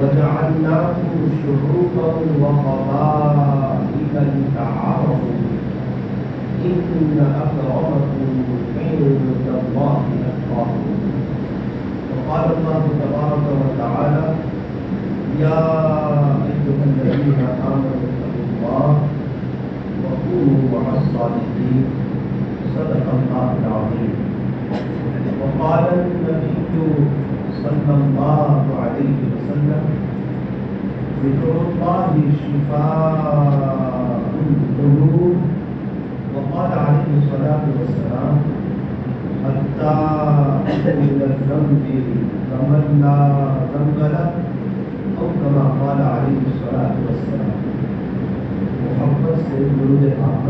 وجعلناكم شعوبا وقبائل لتعارفوا إن أكرمكم عند الله أتقاكم. وقال الله تبارك وتعالى يا أيها الذين آمنوا اتقوا الله وكونوا مع الصادقين صدق الله العظيم. وقال النبي صلى الله عليه وسلم ذكر الله شفاء القلوب. وقال عليه الصلاة والسلام حتى من الذنب كمن لا ذنب له، أو كما قال عليه الصلاة والسلام. محمد سے درود پاک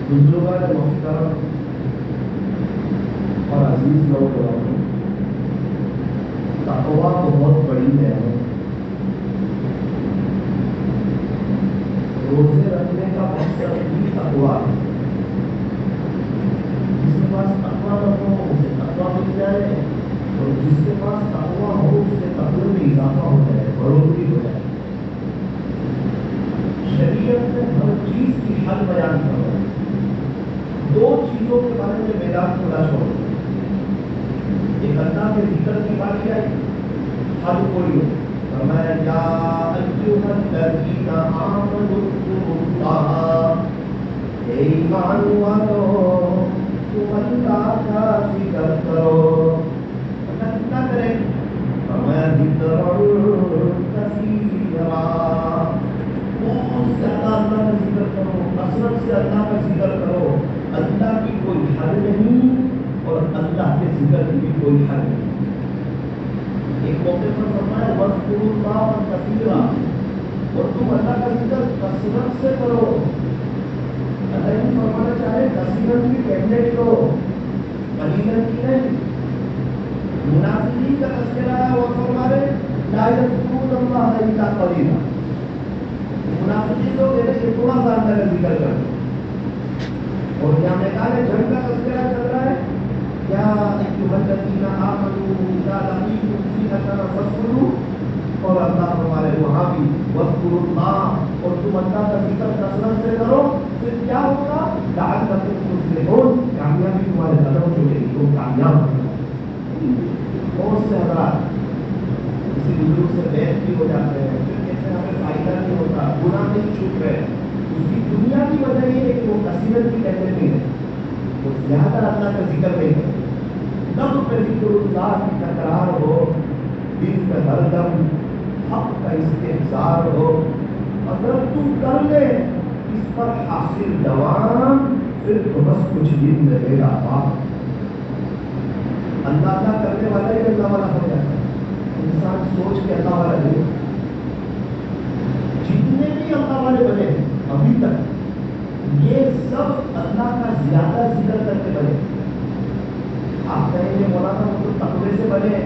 بزرگان محترم اور عزیز لوگ، تقویٰ تو بہت بڑی ہے. روزے رکھنے کا مقصد بھی تقویٰ ہے. جس کے پاس تقویٰ نہ ہو اسے تقویٰ مل جائے، اور جس کے پاس تقویٰ ہو اسے تقوی میں اضافہ ہو جائے، بڑھوتری ہو جائے. شریعت نے ہر چیز کی حل بیان کرو. دو چیزوں کے بارے میں میدان کھلا چھوڑ. ایک اللہ کے ذکر کی بات کیا ہے، حل کوئی ہو. فرمایا یا ایھا الذین آمنوا اذکروا اللہ، اے ایمان والو تم اللہ کا ذکر کرو. اللہ کتنا کرے؟ فرمایا ذکرا کثیرا، بہت زیادہ اللہ کا ذکر کرو، کثرت سے اللہ کا ذکر کرو. اللہ کی کوئی حد نہیں اور اللہ کے ذکر کی بھی کوئی حد نہیں. ایک موقع پر فرمایا وَاذْكُرُوا اللَّهَ كَثِيرًا، اور تم اللہ کا ذکر کثرت سے کرو. اللہ یہ فرمانا چاہے کثیرت کی کیفیت کرو، قلیلاً کی نہیں. منافقین کا تذکرہ ہے، وہ فرما رہے لا يذكرون الله إلا قليلا. منافقین لوگ کہتے ہیں کہ تھوڑا سا اللہ کا ذکر کرو. اور یہاں میدان جنگ کا تذکرہ چل رہا ہے، یا ایھا الذین آمنوا اذا لقیتم فئۃ فاثبتوا. اور اللہ ہمارے وہاں بھی واذکروا اللہ، اور تم اللہ کا ذکر کثرت سے کرو. پھر کیا ہوگا؟ لعلکم تفلحون، کامیابی تمہارے قدم چلے گی، تم کامیاب ہو جاؤ. بہت سے حضرات کسی بزرگ سے بیعت بھی ہو جاتے ہیں، پھر کہتے ہیں ہمیں فائدہ نہیں ہوتا، گناہ نہیں چھوٹ رہے. اس کی دنیا کی وجہ یہ ہے کہ وہ کثرت کی کیفیت نہیں ہے، وہ زیادہ اللہ کا ذکر نہیں ہے. نب پہ ذکر اللہ کی تکرار ہو، دل کا ہر دم حق کا استحضار ہو. اگر تم کر لے اس پر حاصل دوام، پھر تو بس کچھ دن لگے گا. اللہ کرنے والا ہی اللہ والا ہو جاتا ہے. انسان سوچ کے اللہ والا نہیں. جتنے بھی اللہ والے بنے ابھی تک یہ سب اللہ کا زیادہ ذکر کر کے بنے. آپ کہیں گے مولانا وہ تو تقوی سے بنے،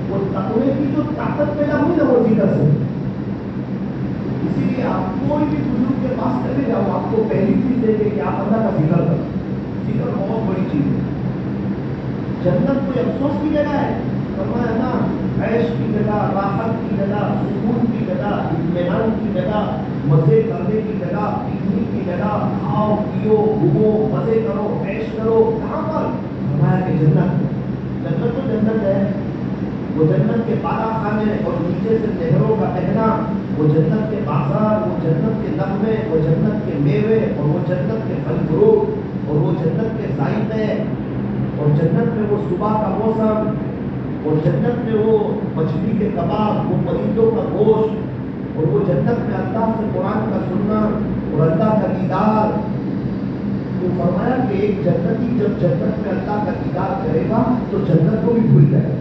وہ تقوی کی جو طاقت پیدا ہوئی نا وہ ذکر سے. اسی لیے آپ کوئی بھی بزرگ کے پاس چلے جاؤ، آپ کو پہلی چیز دے کہ آپ اللہ کا ذکر کرو. ذکر بہت بڑی چیز ہے. جنت کوئی افسوس کی جگہ ہے؟ فرمایا نا، عیش کی جگہ، راحت کی جگہ، سکون کی جگہ، اطمینان کی جگہ، مزے کرنے کی جگہ، پکنک کی جگہ. کھاؤ پیو گھومو مزے کرو عیش کرو. کہاں پر؟ فرمایا کہ جنت. جنت تو جنت ہے. وہ جنت کے بالا خانے اور نیچے سے نہروں کا بہنا، وہ جنت کے بازار، وہ جنت کے نغمے، وہ جنت کے میوے، اور وہ جنت کے پھل فروٹ، اور وہ جنت کے ذائقے، اور جنت میں وہ صبح کا موسم، اور جنت میں وہ مچھلی کے کباب، وہ پرندوں کا گوشت، اور وہ جنت میں اللہ سے قرآن کا سننا اور اللہ کا دیدار. تو فرمایا کہ ایک جنتی جب جنت میں اللہ کا دیدار کرے گا تو جنت کو بھی بھول جائے گا.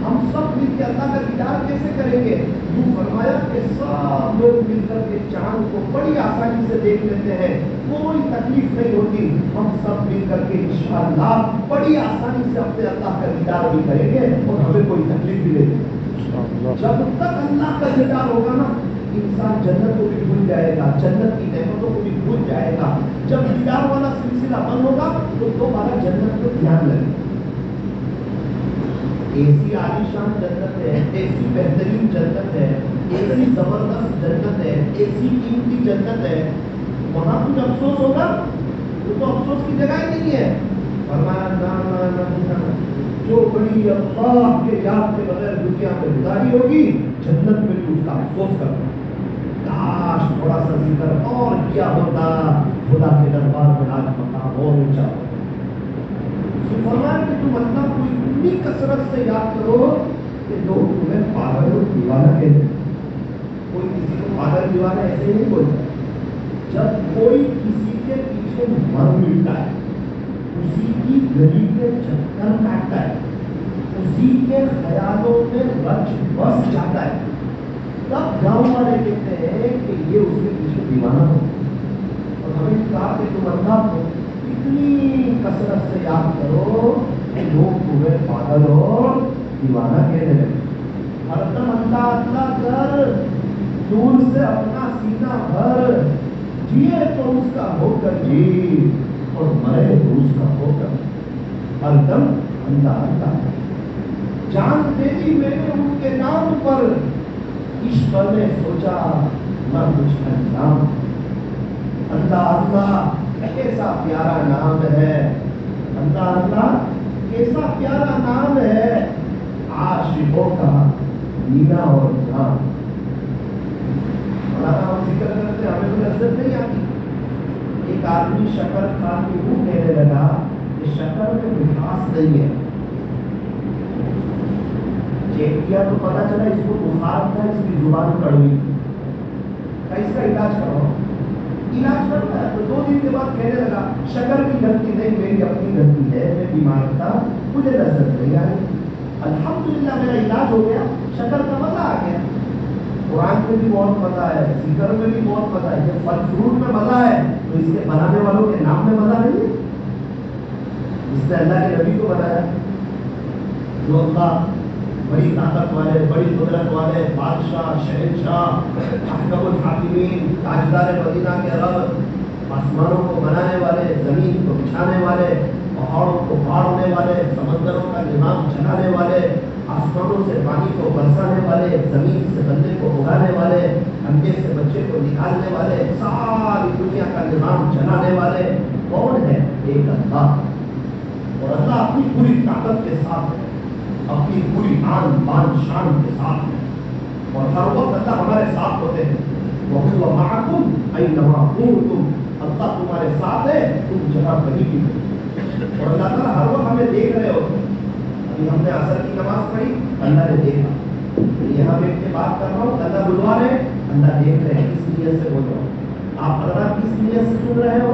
ہم سب مل کے اللہ کا دیدار کیسے کریں گے؟ یوں فرمایا کہ سب لوگ مل کر کے چاند کو بڑی آسانی سے دیکھ لیتے ہیں، کوئی تکلیف نہیں ہوتی. ہم سب مل کر کے انشاءاللہ بڑی آسانی سے اپنے اللہ کا دیدار بھی کریں گے اور ہمیں کوئی تکلیف بھی نہیں ہوگی. جب تک اللہ کا دیدار ہوگا نا، انسان جنت کو بھی بھول جائے گا، جنت کی نعمتوں کو بھی بھول جائے گا. جب دیدار والا سلسلہ بند ہوگا تو دوبارہ جنت کو دھیان لگے. ایسی عالیشان جنت ہے، ایسی بہترین جنت ہے، ایسی زبردست جنت ہے، ایسی قیمتی جنت ہے، وہاں کچھ افسوس ہوگا؟ وہ تو افسوس کی جگہ ہی نہیں ہے. فرمایا نا جو بڑی اللہ کے یاد کے بغیر دنیا میں گزاری ہوگی، جنت میں بھی اس کا افسوس کرنا. کاش تھوڑا سا ذکر اور کیا ہوتا، خدا کے دربار میں آج مقام اور اونچا ہوتا. فرمایا کہ تم اللہ کو اتنی کثرت سے یاد کرو کہ لوگ تمہیں پاگل اور دیوانہ کہتے ہیں. کوئی کسی کو پاگل دیوانہ ایسے نہیں بولتا. جب کوئی کسی کے پیچھے مر ملتا ہے، اسی کی گلی کے چکر کاٹتا ہے، اسی کے خیالوں میں رچ بس جاتا ہے، تب گاؤں والے کہتے ہیں کہ یہ اس کے پیچھے دیوانہ ہو. اور ہمیں کہا کہ تم اللہ کو اتنی کثرت سے یاد کرو کہ لوگ تمہیں پاگل اور دیوانہ کہنے لگے. ہر دم اللہ اللہ کر، دور سے اپنا سینہ بھر، جیے تو اس کا ہو کر جی اور مرے تو اس کا ہو کر. ہر دم اللہ اللہ. جان دے دی میں نے ان کے نام پر، عشق میں سوچا نہ کچھ انجام. اللہ اللہ کیسا پیارا نام ہے، اللہ اللہ کیسا پیارا نام ہے، عاشقوں کا مینا اور جان. مولانا ہم ذکر کرتے ہمیں تو لذت نہیں آتی. ایک آدمی شکر کھا کے وہ کہنے لگا کہ شکر میں مٹھاس نہیں ہے. چیک کیا تو پتا چلا اس کو بخار تھا، اس کی زبان کڑوی تھی. اس کا علاج کرو. علاج کرتا ہے تو 2 دن کے بعد کہنے لگا شکر کی غلطی نہیں، میری اپنی غلطی ہے، میں بیمار تھا، مجھے لذت نہیں آئی. الحمدللہ میرا علاج ہو گیا، شکر کا مزہ آ گیا. قرآن میں بھی بہت مزہ ہے، ذکر میں بھی بہت مزہ ہے. جب پھل فروٹ میں مزہ ہے تو اس کے بنانے والوں کے نام میں مزہ نہیں ہے. جس نے اللہ کے نبی کو بنایا، جو اللہ بڑی طاقت والے، بڑی قدرت والے، بادشاہ، شہنشاہ، احکم الحاکمین، تاجدار مدینہ کے رب، آسمانوں کو بنانے والے، زمین کو بچھانے والے، پہاڑوں کو پھاڑنے والے، سمندروں کا نظام چلانے والے، آسمانوں سے پانی کو برسانے والے، زمین سے بندے کو اگانے والے، انڈے سے بچے کو نکالنے والے، ساری دنیا کا نظام چلانے والے کون ہے؟ ایک اللہ. اور اللہ اپنی پوری طاقت کے ساتھ ہے، اپنی پوری آن بان شان کے ساتھ ہے، اور ہر وقت اللہ ہمارے ساتھ ہوتے ہیں. وَهُوَ مَعَكُمْ أَيْنَمَا كُنتُمْ. اللہ تمہارے ساتھ ہے تم جہاں کہیں بھی ہو. اور اللہ تعالیٰ ہر وقت ہمیں دیکھ رہے ہوتے ہیں. ابھی ہم نے عصر کی نماز پڑھی، اللہ نے دیکھا. یہاں بیٹھ کے بات کر رہا ہوں، اللہ بلوا رہے ہیں، اللہ دیکھ رہے ہیں. کس نیت سے بول رہا ہوں، آپ حضرات کس نیت سے سن رہے ہو،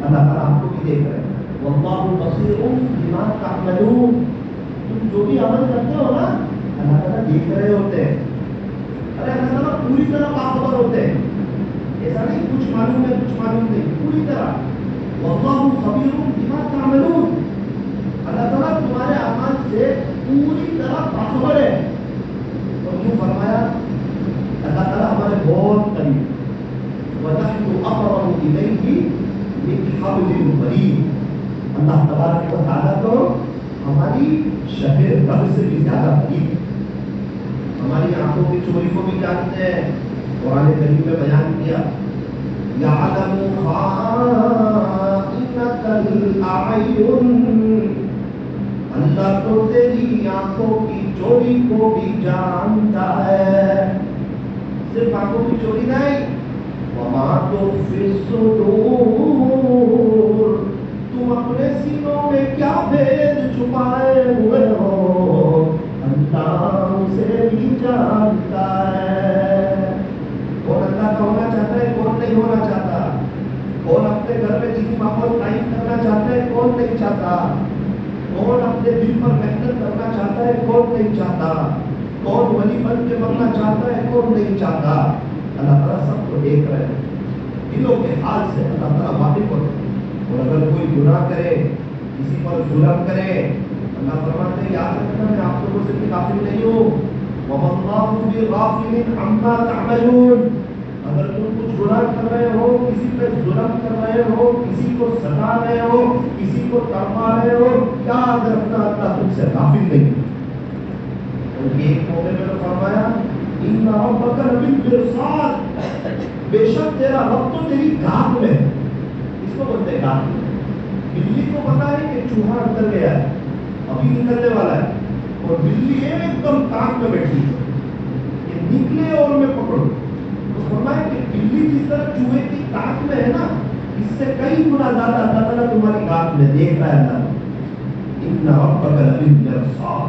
اللہ تعالیٰ آپ کو بھی دیکھ رہے ہیں. وَاللَّهُ بَصِيرٌ بِمَا تَعْمَلُونَ. تم جو بھی عمل کرتے ہو نا، اللہ تعالیٰ دیکھ رہے ہوتے ہیں. ارے اللہ تعالیٰ پوری طرح باخبر ہوتے ہیں. ایسا نہیں کچھ معلوم ہے کچھ معلوم نہیں، پوری طرح. وَاللَّهُ خَبِيرٌ بِمَا تَعْمَلُونَ. اللہ تعالیٰ تمہارے اعمال سے پوری طرح باخبر ہے. اور یوں فرمایا اللہ تعالیٰ ہمارے بہت قریب. وَنَحْنُ أَقْرَبُ إِلَيْهِ مِنْ حَبْلِ الْوَرِيدِ. اللہ تبارک و تعالیٰ تو ہماری شہر رب سے بھی زیادہ قریب. ہماری آنکھوں کی چوری کو بھی جانتے ہیں. قرآن کریم میں بیان کیا یعلم خائنۃ الاعین. اللہ تو تیری آنکھوں کی چوری کو بھی جانتا ہے. صرف آنکھوں کی چوری نہیں، وما تخفی الصدور. تم اپنے سینوں میں کیا بھید چھپائے ہوئے ہو، اللہ اسے بھی جانتا ہے. کون اللہ کا ہونا چاہتا ہے، کون نہیں ہونا چاہتا. کون اپنے گھر میں دینی ماحول قائم کرنا چاہتا ہے، کون نہیں چاہتا. کون اپنے دل پر محنت کرنا چاہتا ہے، کون نہیں چاہتا، کون ولی بن کے مرنا چاہتا ہے، کون نہیں چاہتا. اللہ تعالیٰ سب کو دیکھ رہے ہیں، دلوں کے حال سے اللہ تعالیٰ واقف ہوتا ہے. اور اگر کوئی گناہ کرے، کسی پر ظلم کرے، اللہ فرماتے ہیں یاد رکھنا میں آپ لوگوں سے بھی غافل نہیں ہوں. وَمَا اللَّهُ بِغَافِلٍ عَمَّا تَعْمَلُونَ. اگر تم کچھ گناہ کر رہے ہو، کسی پہ ظلم کر رہے ہو، کسی کو ستا رہے ہو، کسی کو تڑپا رہے ہو، یاد رکھنا اللہ تم سے غافل نہیں. اور ایک موقع میں تو فرمایا ان ربک لبالمرصاد، بے شک تیرا رب تو تیری گھات میں ہے. اس کو بولتے ہیں گھات. بلی کو پتا ہے کہ چوہا اندر گیا ہے، ابھی نکلنے والا ہے، اور بلی ایک دم کان میں بیٹھی ہے کہ نکلے اور میں پکڑوں. تو فرمایا کہ بلی جس طرح چوہے کی کان میں ہے نا، اس سے کئی گنا زیادہ اللہ تعالیٰ تمہاری کان میں دیکھ رہا ہے. اللہ ان ربک لبالمرصاد.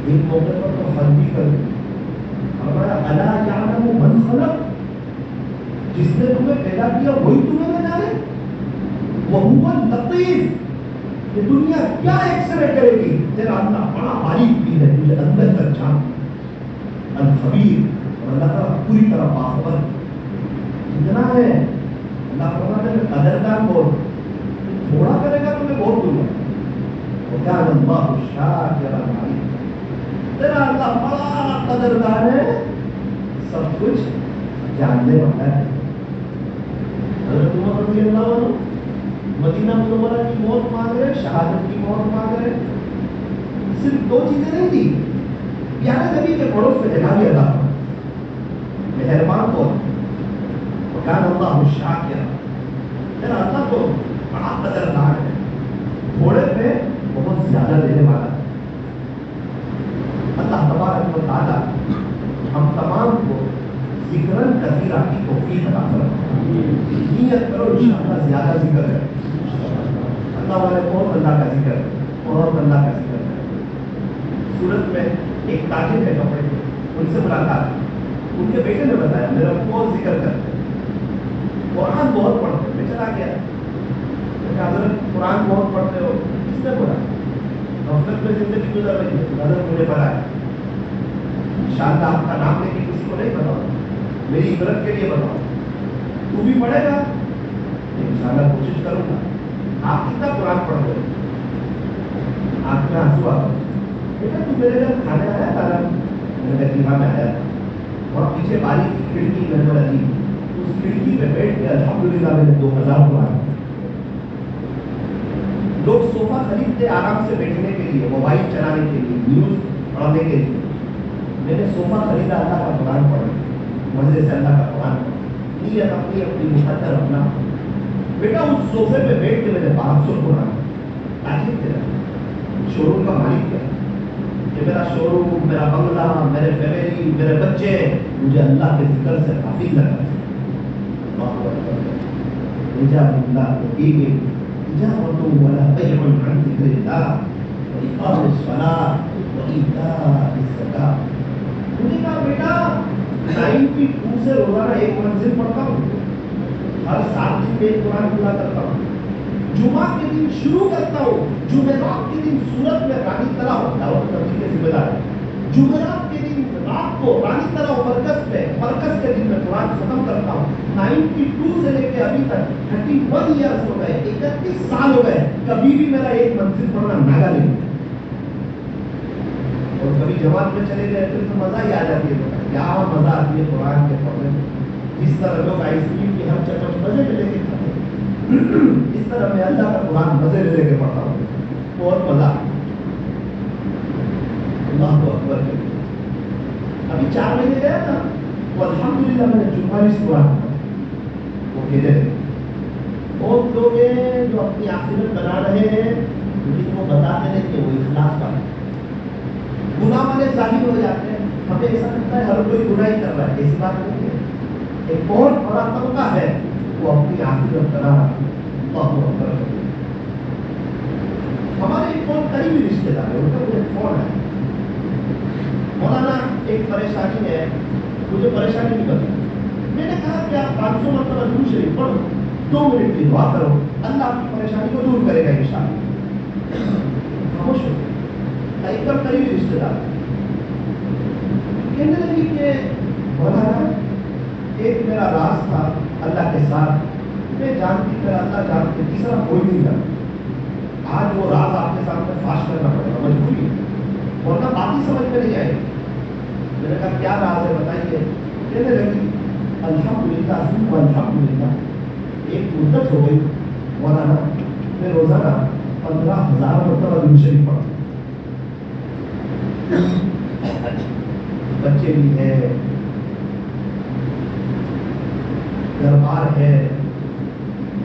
ایک موقع پر تو حد بھی کر دی. فرمایا الا یعلم من خلق، جس نے تمہیں پیدا کیا وہی تمہیں نہ جانے. وہو اللطیف، یہ دنیا کیا ایکس رے کرے گی، تیرا اللہ بڑا باریک بھی ہے، تجھے اندر تک جان. الخبیر، اور اللہ تعالیٰ پوری طرح باخبر اتنا ہے. اللہ فرماتا ہے قدردان بہت، تھوڑا کرے گا تمہیں بہت دوں گا. وکان اللہ شاکرا علیم، تیرا اللہ بڑا قدردان ہے، سب کچھ جاننے والا ہے. حضرت عمر رضی اللہ عنہ مدینہ منورہ کی موت مانگ رہے، شہادت کی موت مانگ رہے. صرف دو چیزیں نہیں تھی، پیارے نبی کے پڑوس میں جگہ بھی ادا ہوا، مہربان کو وکان اللہ شاکرا، تیرا اللہ تو بڑا قدردان ہے، تھوڑے پہ بہت زیادہ دینے والا ہے. اللہ تبارک و تعالیٰ ہم تمام کو ذکرن کثیرہ کی توفیق عطا فرمائے. نیت کرو انشاءاللہ زیادہ ذکر ہے. اللہ والے بہت اللہ کا ذکر ہے، بہت اللہ کا ذکر ہے. سورت میں ایک تاجر ہے کپڑے کے، ان سے ملاقات، ان کے بیٹے نے بتایا میرا بہت ذکر کرتے ہیں، قرآن بہت پڑھتے ہیں. میں چلا گیا، حضرت قرآن بہت پڑھتے ہو، کس نے بولا؟ غفلت میں زندگی گزر رہی ہے، حضرت مجھے پتا ہے. انشاءاللہ آپ کا نام لے کے کسی کو نہیں بتاؤ، میری عبرت کے لیے بتاؤ. تو بھی پڑھے گا؟ انشاءاللہ کوشش کروں گا. آپ کتنا قرآن پڑھ رہے ہو؟ آپ میں آنسو آ گئے. بیٹا تو میرے گھر کھانے آیا تھا؟ میں نے کہا میں آیا تھا. اور پیچھے باریک کی کھڑکی نظر آئی، اس کھڑکی پہ بیٹھ کے الحمدللہ میں نے 2000 قرآن. لوگ صوفہ خریدتے آرام سے بیٹھنے کے لیے، موبائل چلانے کے لیے، نیوز پڑھنے کے لیے. میں نے صوفہ خریدا اللہ کا قرآن پڑھا، مزے سے اللہ کا قرآن پڑھا. نیت اپنی اپنی مقدر اپنا. بیٹا اس صوفے پہ بیٹھ کے میں نے 500 قرآن. تاجر تیرا شو روم کا مالک کیا کہ میرا شو روم، میرا بنگلہ، میرے فیملی، میرے بچے مجھے اللہ کے ذکر سے حافظ لگا. ولا بيع عن ذكر الله وإقام الصلاة وإيتاء الزكاة. مجھے کہا بیٹا 92 سے روزانہ ایک منزل پڑھتا ہوں، ہر 7 دن میں ایک قرآن پورا کرتا ہوں. جمعہ کے دن شروع کرتا ہوں، جمعرات کے دن سورت میں رانی طرح دعوت کرنے کے ذمہ دار ہے. جمعرات کے دن رات کو رانی طرح مرکز کے دن میں قرآن ختم کرتا ہوں. 92 سے لے کے ابھی تک 31 ایئرس ہو گئے، 31 سال ہو گئے، کبھی بھی میرا ایک منزل پڑھنا ناگا نہیں. اور کبھی جماعت میں چلے گئے پھر تو مزہ ہی آ جاتی ہے. کیا مزہ آتی ہے قرآن کے پڑھنے میں. جس طرح لوگ آئس کریم کی ہر چمچ مزے میں لے کے کھاتے ہیں، اس طرح میں اللہ کا قرآن مزے میں لے کے پڑھتا ہوں. بہت مزہ. اللہ کو اکبر کے ابھی 4 مہینے گیا تھا، وہ الحمدللہ میں نے 44 قرآن وہ بھیجے. بہت لوگ ہیں جو اپنی آخرت بنا رہے ہیں لیکن وہ بتاتے ہیں کہ وہ اخلاص والے گناہ والے ظاہر ہو جاتے ہیں. ہمیں ایسا لگتا ہے ہر کوئی گناہ ہی کر رہا ہے، ایسی بات نہیں ہے. ایک بہت بڑا طبقہ ہے وہ اپنی آخرت بنا رہا ہے. اللہ اکبر. ہمارے ایک بہت قریبی رشتے دار ہے، ان کا مجھے فون ہے، مولانا ایک پریشانی ہے، مجھے پریشانی نہیں بتا. میں نے کہا کہ آپ 500 مرتبہ درود شریف پڑھو، 2 منٹ کی دعا کرو، اللہ آپ کی پریشانی کو دور کرے گا انشاءاللہ. خاموش ہو گئی. ایک دم قریبی رشتے دار کہنے لگی کہ مولانا ایک میرا راز تھا اللہ کے ساتھ, میں جانتی میرا اللہ جانتے, تیسرا کوئی نہیں جانتا. آج وہ راز آپ کے سامنے فاش کرنا پڑے گا, مجبوری ہے, ورنہ بات ہی سمجھ میں نہیں آئے. میں نے کہا کیا راز ہے بتائیے. کہنے لگی الحمدللہ الحمدللہ ایک مدت ہو گئی مولانا میں روزانہ 15,000 مرتبہ درود شریف پڑھتا ہوں. بچے بھی ہے, گھر بار ہے,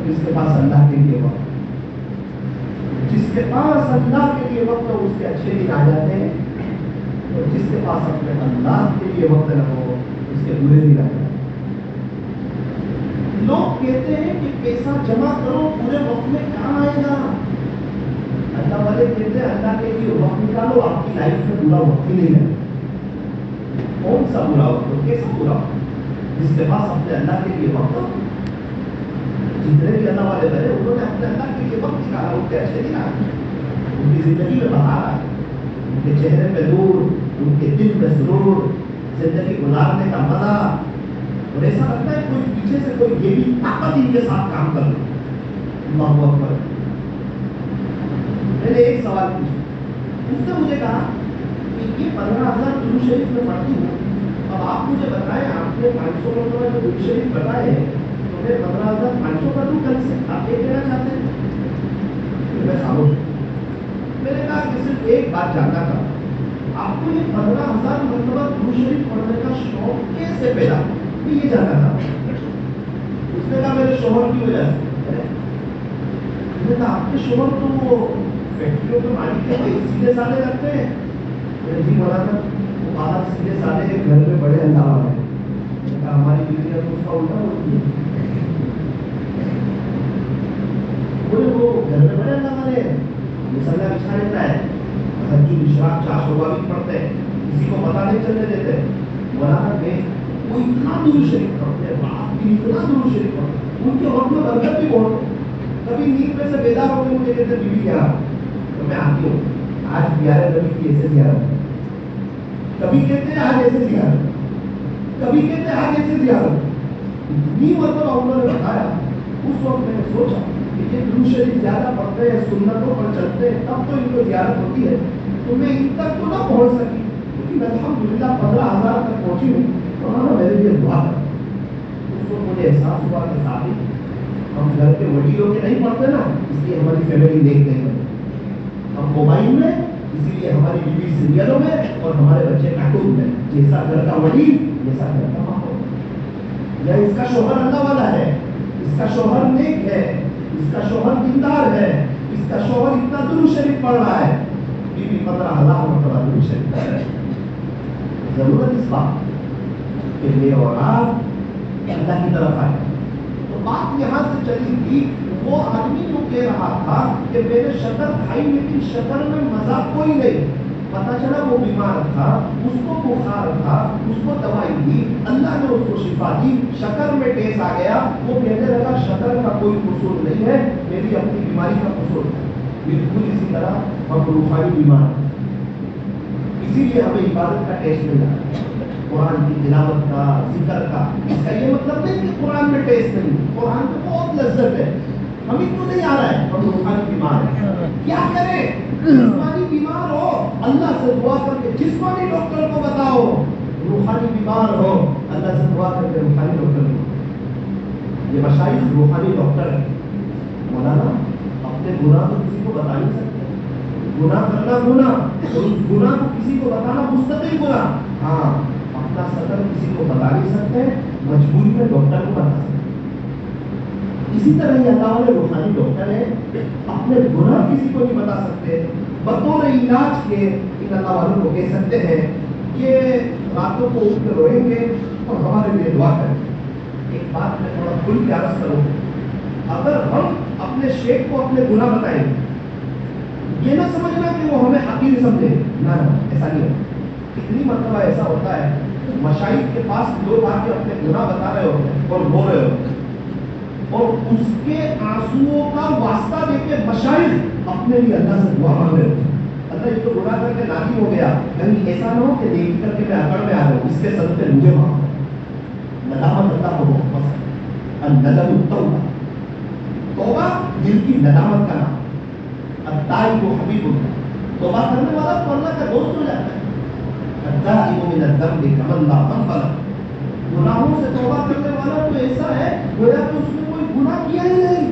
جس کے پاس اللہ کے لیے وقت, جس کے پاس اللہ کے لیے وقت ہو اس کے اچھے دن آ جاتے ہیں, اور جس کے پاس اپنے اللہ کے لیے وقت نہ ہو اس کے برے دن آ جاتے ہیں. لوگ کہتے ہیں کہ پیسہ جمع کرو پورے وقت میں کام آئے گا. اللہ والے کہتے ہیں اللہ کے لیے وقت نکالو, آپ کی لائف میں برا وقت ہی نہیں ہے. کون سا برا وقت, کیسا برا وقت؟ جس کے پاس اپنے اللہ کے لیے وقت ہو. جتنے بھی اللہ والے بنے انہوں نے اپنے اللہ کے لیے وقت نکالا, ان کے اچھے دن آئے, ان کی زندگی میں بہار آئے, ان کے چہرے پہ نور, ان کے دل میں سرور, زندگی گزارنے کا مزہ, اور ایسا لگتا ہے کوئی پیچھے سے کوئی یہ بھی طاقت ان کے ساتھ کام کر رہا. اللہ اکبر. میں نے ایک سوال پوچھا, اس نے مجھے کہا کہ یہ 15,000 درود شریف میں پڑھتی ہوں, اب آپ مجھے بتائیں آپ نے 500 مرتبہ جو درود شریف بتائے ہیں تو میں 15,500 کا دوں کل سے, آپ یہ کہنا چاہتے ہیں؟ میں خاموش. میں نے کہا کہ صرف ایک بات جاننا تھا, آپ کو یہ 15,000 مرتبہ درود شریف پڑھنے کا شوق کیسے پیدا, میں یہ جاننا تھا. اس نے کہا میرے شوہر کی وجہ سے. میں نے کہا آپ کے شوہر تو وہ فیکٹریوں کے مالک کے بھائی سیدھے سادے رکھتے ہیں. جی مولانا وہ باہر سیدھے سادے, گھر میں بڑے اللہ والے ہیں. میں نے کہا ہماری بیوی ہے تو اس کا الٹا ہوتی ہے. بولے وہ گھر میں بڑے اللہ والے ہیں, مسلح بچھا لیتا ہے, تہجد اشراق 400 بھی پڑھتے ہیں, کسی کو پتہ نہیں چلنے دیتے. مولانا کہ وہ اتنا درود شریف پڑھتے ہیں, باپ کی اتنا درود شریف پڑھتے ہیں, ان کے وقت میں برکت بھی بہت ہے. کبھی نیند میں سے بیدار ہو کے مجھے کہتے بیوی کیا, تو میں آتی ہوں آج 11 نبی کی ایسے زیارت, کبھی کہتے ہیں آج ایسے زیارت, کبھی کہتے ہیں آج ایسے زیارت. اتنی مرتبہ انہوں نے بتایا. اس وقت میں نے سوچا کہ یہ درود شریف زیادہ پڑھتے ہیں, سنتوں پر چلتے ہیں, تب تو ان کو زیارت ہوتی ہے, تو میں ان تک تو نہ پہنچ سکی, لیکن الحمدللہ 15,000 تک پہنچی ہوں. انہوں نے میرے لیے دعا کر. اس وقت مجھے احساس ہوا کہ صاحب ہم گھر کے وڈیروں کے نہیں پڑھتے نا, اس لیے ہماری فیملی دیکھ نہیں ہوتی. ہم موبائل میں, اسی لیے ہماری بیوی سیریلوں میں, اور ہمارے بچے کارٹون میں. جیسا گھر کا وڈیر جیسا گھر کا ماحول. یا اس کا شوہر اللہ والا ہے, اس کا شوہر نیک ہے, اس کا شوہر دیندار ہے, اس کا شوہر اتنا درود شریف پڑھ رہا ہے, بیوی 15,000 مرتبہ درود شریف پڑھ رہا ہے. ضرورت اس بات کہ یہ اولاد اللہ کی طرف آئے. تو بات یہاں سے چلی تھی, وہ آدمی جو کہہ رہا تھا کہ میں نے شکر کھائی لیکن شکر میں مزہ کوئی نہیں. پتا چلا وہ بیمار تھا, اس کو بخار تھا, اس کو دوائی دی, اللہ نے اس کو شفا دی, شکر میں ٹیسٹ آ گیا. وہ کہنے لگا شکر کا کوئی قصور نہیں ہے, میری اپنی بیماری کا قصور ہے. بالکل اسی طرح ہم روحانی بیمار ہیں, اسی لیے ہمیں عبادت کا ٹیسٹ مل رہا ہے, قرآن کی تلاوت کا, ذکر کا. اس کا یہ مطلب نہیں کہ قرآن میں ٹیسٹ نہیں, قرآن میں بہت لذت ہے, ہمیں تو نہیں آ رہا ہے, ہم روحانی بیمار ہیں. کیا کریں؟ جسمانی بیمار ہو اللہ سے دعا کر کے جسمانی ڈاکٹر کو بتاؤ, روحانی بیمار ہو اللہ سے دعا کر کے روحانی ڈاکٹر کو. یہ مشائخ روحانی ڈاکٹر ہے. مولانا اپنے گناہ تو کسی کو بتا نہیں سکتے, گناہ کرنا گناہ, اور اس گناہ کو کسی کو بتانا مستقل گناہ. ہاں اپنا سطر کسی کو بتا نہیں سکتے, مجبوری میں ڈاکٹر کو بتا سکتے. اسی طرح یہ اللہ والے روحانی ڈاکٹر ہیں, اپنے گناہ کسی کو نہیں بتا سکتے, بطور علاج کے ان اللہ والوں کو کہہ سکتے ہیں کہ راتوں کو اٹھ کر روئیں گے اور ہمارے لیے دعا کریں. ایک بات میں تھوڑا کھل کے عرض کروں, اگر ہم اپنے شیخ کو اپنے گناہ بتائیں گے, یہ نہ سمجھنا کہ وہ ہمیں حقیر سمجھے, نہ ایسا نہیں ہوتا. کتنی مرتبہ ایسا ہوتا ہے مشائخ کے پاس لوگ آ کے اپنے گناہ بتا رہے ہوتے ہیں اور رو رہے ہوتے ہیں, اور اس کے آنسوؤں کا واسطہ دے کے مشائخ اپنے لیے اللہ سے دعا مانگ رہے ہوتے ہیں. اللہ ایک تو گناہ کر کے نادم ہو گیا، کہیں ایسا نہ ہو کہ نیکی کر کے میں اکڑ میں آ جاؤں، اس کے صدقے مجھے معاف کر۔ ندامت اللہ کو بہت پسند ہے۔ الندم التوبہ، توبہ دل کی ندامت کا نام۔ التائب حبیب اللہ، توبہ کرنے والا تو اللہ کا دوست ہو جاتا ہے۔ التائب من الذنب کمن لا ذنب لہ، گناہوں سے توبہ کرنے والا تو ایسا ہے گویا کہ اس نے کوئی گناہ کیا ہی نہیں۔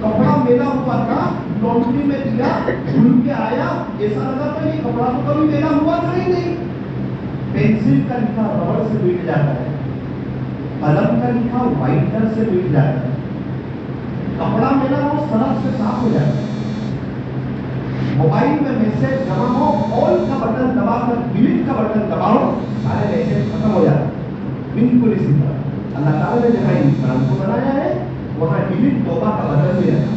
کپڑا میلا ہوا تھا، لانڈری میں دیا، دھل کے آیا، ایسا لگا تھا یہ کپڑا تو کبھی میلا ہوا تھا ہی نہیں۔ پینسل کا لکھا ربڑ سے مٹ جاتا ہے، قلم کا لکھا وائٹنر سے مٹ جاتا ہے، کپڑا میلا ہو سرف سے صاف ہو جاتا ہے۔ موبائل میں میسج جمع ہو، آل کا بٹن دبا کر ڈیلیٹ کا بٹن دباؤ، سارے میسج ختم ہو جاتے ہیں۔ بالکل اسی طرح اللہ تعالیٰ نے جہاں انسان کو بنایا ہے وہاں ڈیلیٹ توبہ کا بٹن بھی رکھا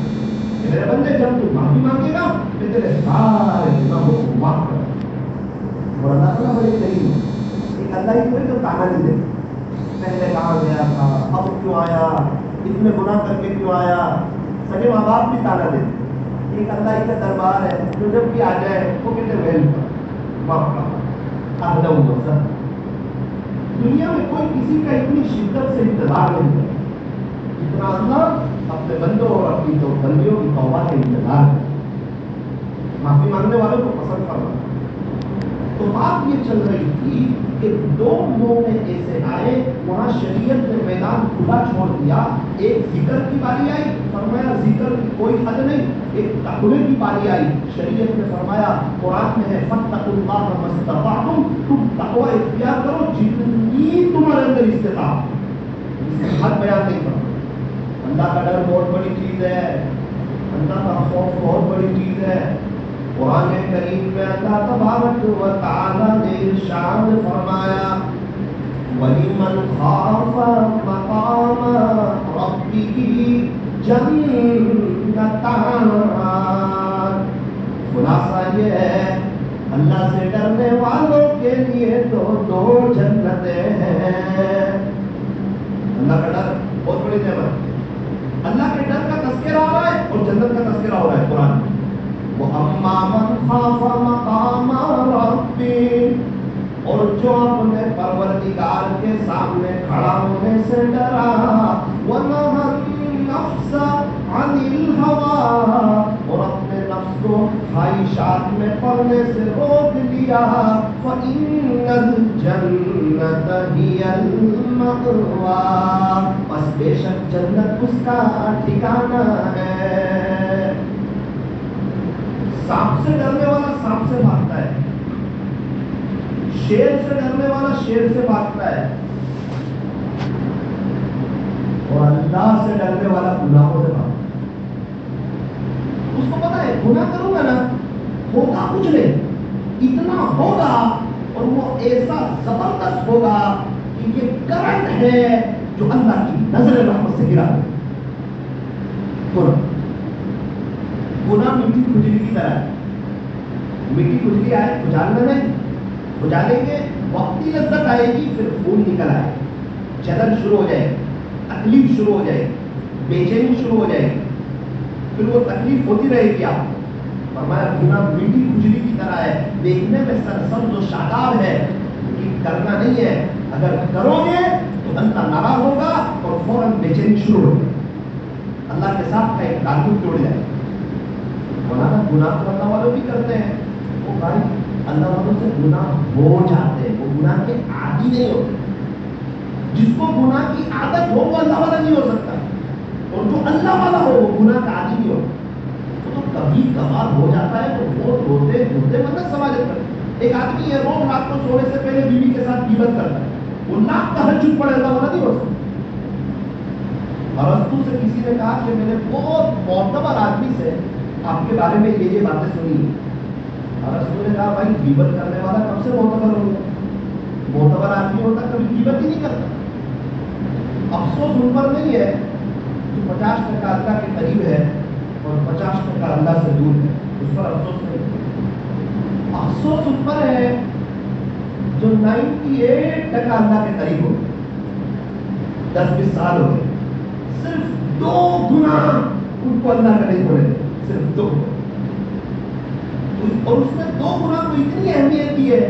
کہ میرے بندے جب تو معافی مانگے گا میں تیرے سارے گناہوں کو معاف کر دوں گا۔ اور اللہ تعالیٰ بڑے کریم ہے، ایک اللہ ہی کوئی تو تانا نہیں دیتا، پہلے کہاں گیا تھا، اب کیوں آیا، اتنے گناہ کر کے کیوں آیا۔ سگے ماں باپ بھی تانا دیتے، ایک اللہ کا دربار ہے جو جب بھی آ جائے وہ کہتے ویلکم، معاف کرنا، اہلا و سہلا۔ دنیا میں کوئی کسی کا اتنی شدت سے انتظار نہیں کرتا جتنا اللہ اپنے بندوں اور اپنی دو بندیوں کی توبہ کا انتظار کرتا، معافی مانگنے والوں کو پسند کرنا۔ تو بات یہ چل رہی تھی کہ دو موقع ایسے آئے وہاں شریعت نے میدان کھلا چھوڑ دیا۔ ایک ذکر کی باری آئی، فرمایا ذکر کی کوئی حد نہیں۔ ایک تقوی کی باری آئی، شریعت نے فرمایا، قرآن میں ہے فاتقوا اللہ ما استطعتم، تم تقوی اختیار کرو جتنی تمہارے اندر استطاعت، اس سے حد بیان نہیں کرنا۔ اللہ کا ڈر بہت بڑی چیز ہے، اللہ کا خوف بہت بڑی چیز ہے۔ قرآن کریم میں اللہ تبارک و تعالی نے ارشاد فرمایا وَلِمَنْ خَافَ مَقَامَ رَبِّهِ جَنَّتَانِ، خلاصہ یہ ہے اللہ سے ڈرنے والوں کے لیے تو دو جنتیں ہیں۔ اللہ کا ڈر بہت بڑی نعمت ہے، اللہ کے ڈر کا تذکرہ ہو رہا ہے اور جنت کا تذکرہ ہو رہا ہے قرآن میں۔ وَأَمَّا مَنْ خَافَ مَقَامَ رَبِّهِ، اور جو اپنے پروردگار کے سامنے کھڑا ہونے سے ڈرا، وَنَهَى النَّفْسَ عَنِ الْهَوَىٰ، اور اپنے نفس کو خواہشات میں پڑنے سے روک لیا، فَإِنَّ الْجَنَّةَ هِيَ الْمَأْوَىٰ، بس بے شک جنت اس کا ٹھکانہ ہے۔ سانپ سے ڈرنے والا سانپ سے بھاگتا ہے، شیر سے ڈرنے والا شیر سے بھاگتا ہے، اور اللہ سے ڈرنے والا گناہوں سے بھاگتا ہے۔ اس کو پتا ہے گناہ کروں گا نا ہوگا کچھ نہیں، اتنا ہوگا اور وہ ایسا زبردست ہوگا کہ یہ کرنٹ ہے جو اللہ کی نظر رحمت سے گرا دے۔ گناہ میٹھی کھجلی کی طرح ہے، میٹھی کھجلی آئے کھجالنا نہیں، کھجالیں گے وقتی لذت آئے گی، پھر خون نکل آئے، جلن شروع ہو جائے گی، تکلیف شروع ہو جائے گی، بے چینی شروع ہو جائے گی، پھر وہ تکلیف ہوتی رہے گی۔ آپ فرمایا گناہ میٹھی کھجلی کی طرح ہے، دیکھنے میں سرسبز و شاداب ہے لیکن کرنا نہیں ہے، اگر کرو گے تو اللہ ناراض ہوگا اور فوراً بے چینی شروع ہو جائے، اللہ کے ساتھ کا ایک تعلق ٹوٹ جائے۔ گناہ تو اللہ والوں بھی کرتے ہیں، وہ بھائی اللہ والوں سے گناہ ہو جاتے ہیں، وہ گناہ کے عادی نہیں ہوتے۔ جس کو گناہ کی عادت ہو وہ اللہ والا نہیں ہو سکتا، اور جو اللہ والا ہو وہ گناہ کا عادی نہیں ہوتا۔ وہ تو کبھی کبھار ہو جاتا ہے تو وہ روتے روتے مطلب سمجھ کرتے۔ ایک آدمی ہے روز رات کو سونے سے پہلے بیوی کے ساتھ غیبت کرتا ہے، وہ لاکھ تہجد پڑے اللہ والا نہیں ہو سکتا۔ ارسطو سے کسی نے کہا کہ میں نے بہت معتبر آدمی سے آپ کے بارے میں یہ باتیں سنی۔ ارسطو نے کہا بھائی غیبت کرنے والا کب سے معتبر ہو گیا؟ معتبر آدمی ہوتا کبھی غیبت ہی نہیں کرتا۔ افسوس ان پر نہیں ہے جو 50% اللہ کے قریب ہے اور 50% اللہ سے دور ہے، اس پر افسوس نہیں۔ افسوس ان پر ہے جو 98% اللہ کے قریب ہو، 10-20 سال ہو گئے، صرف 2 گناہ ان کو اللہ کا نہیں بولے، صرف 2۔ اور اس نے 2 گنا کو اتنی اہمیت دی ہے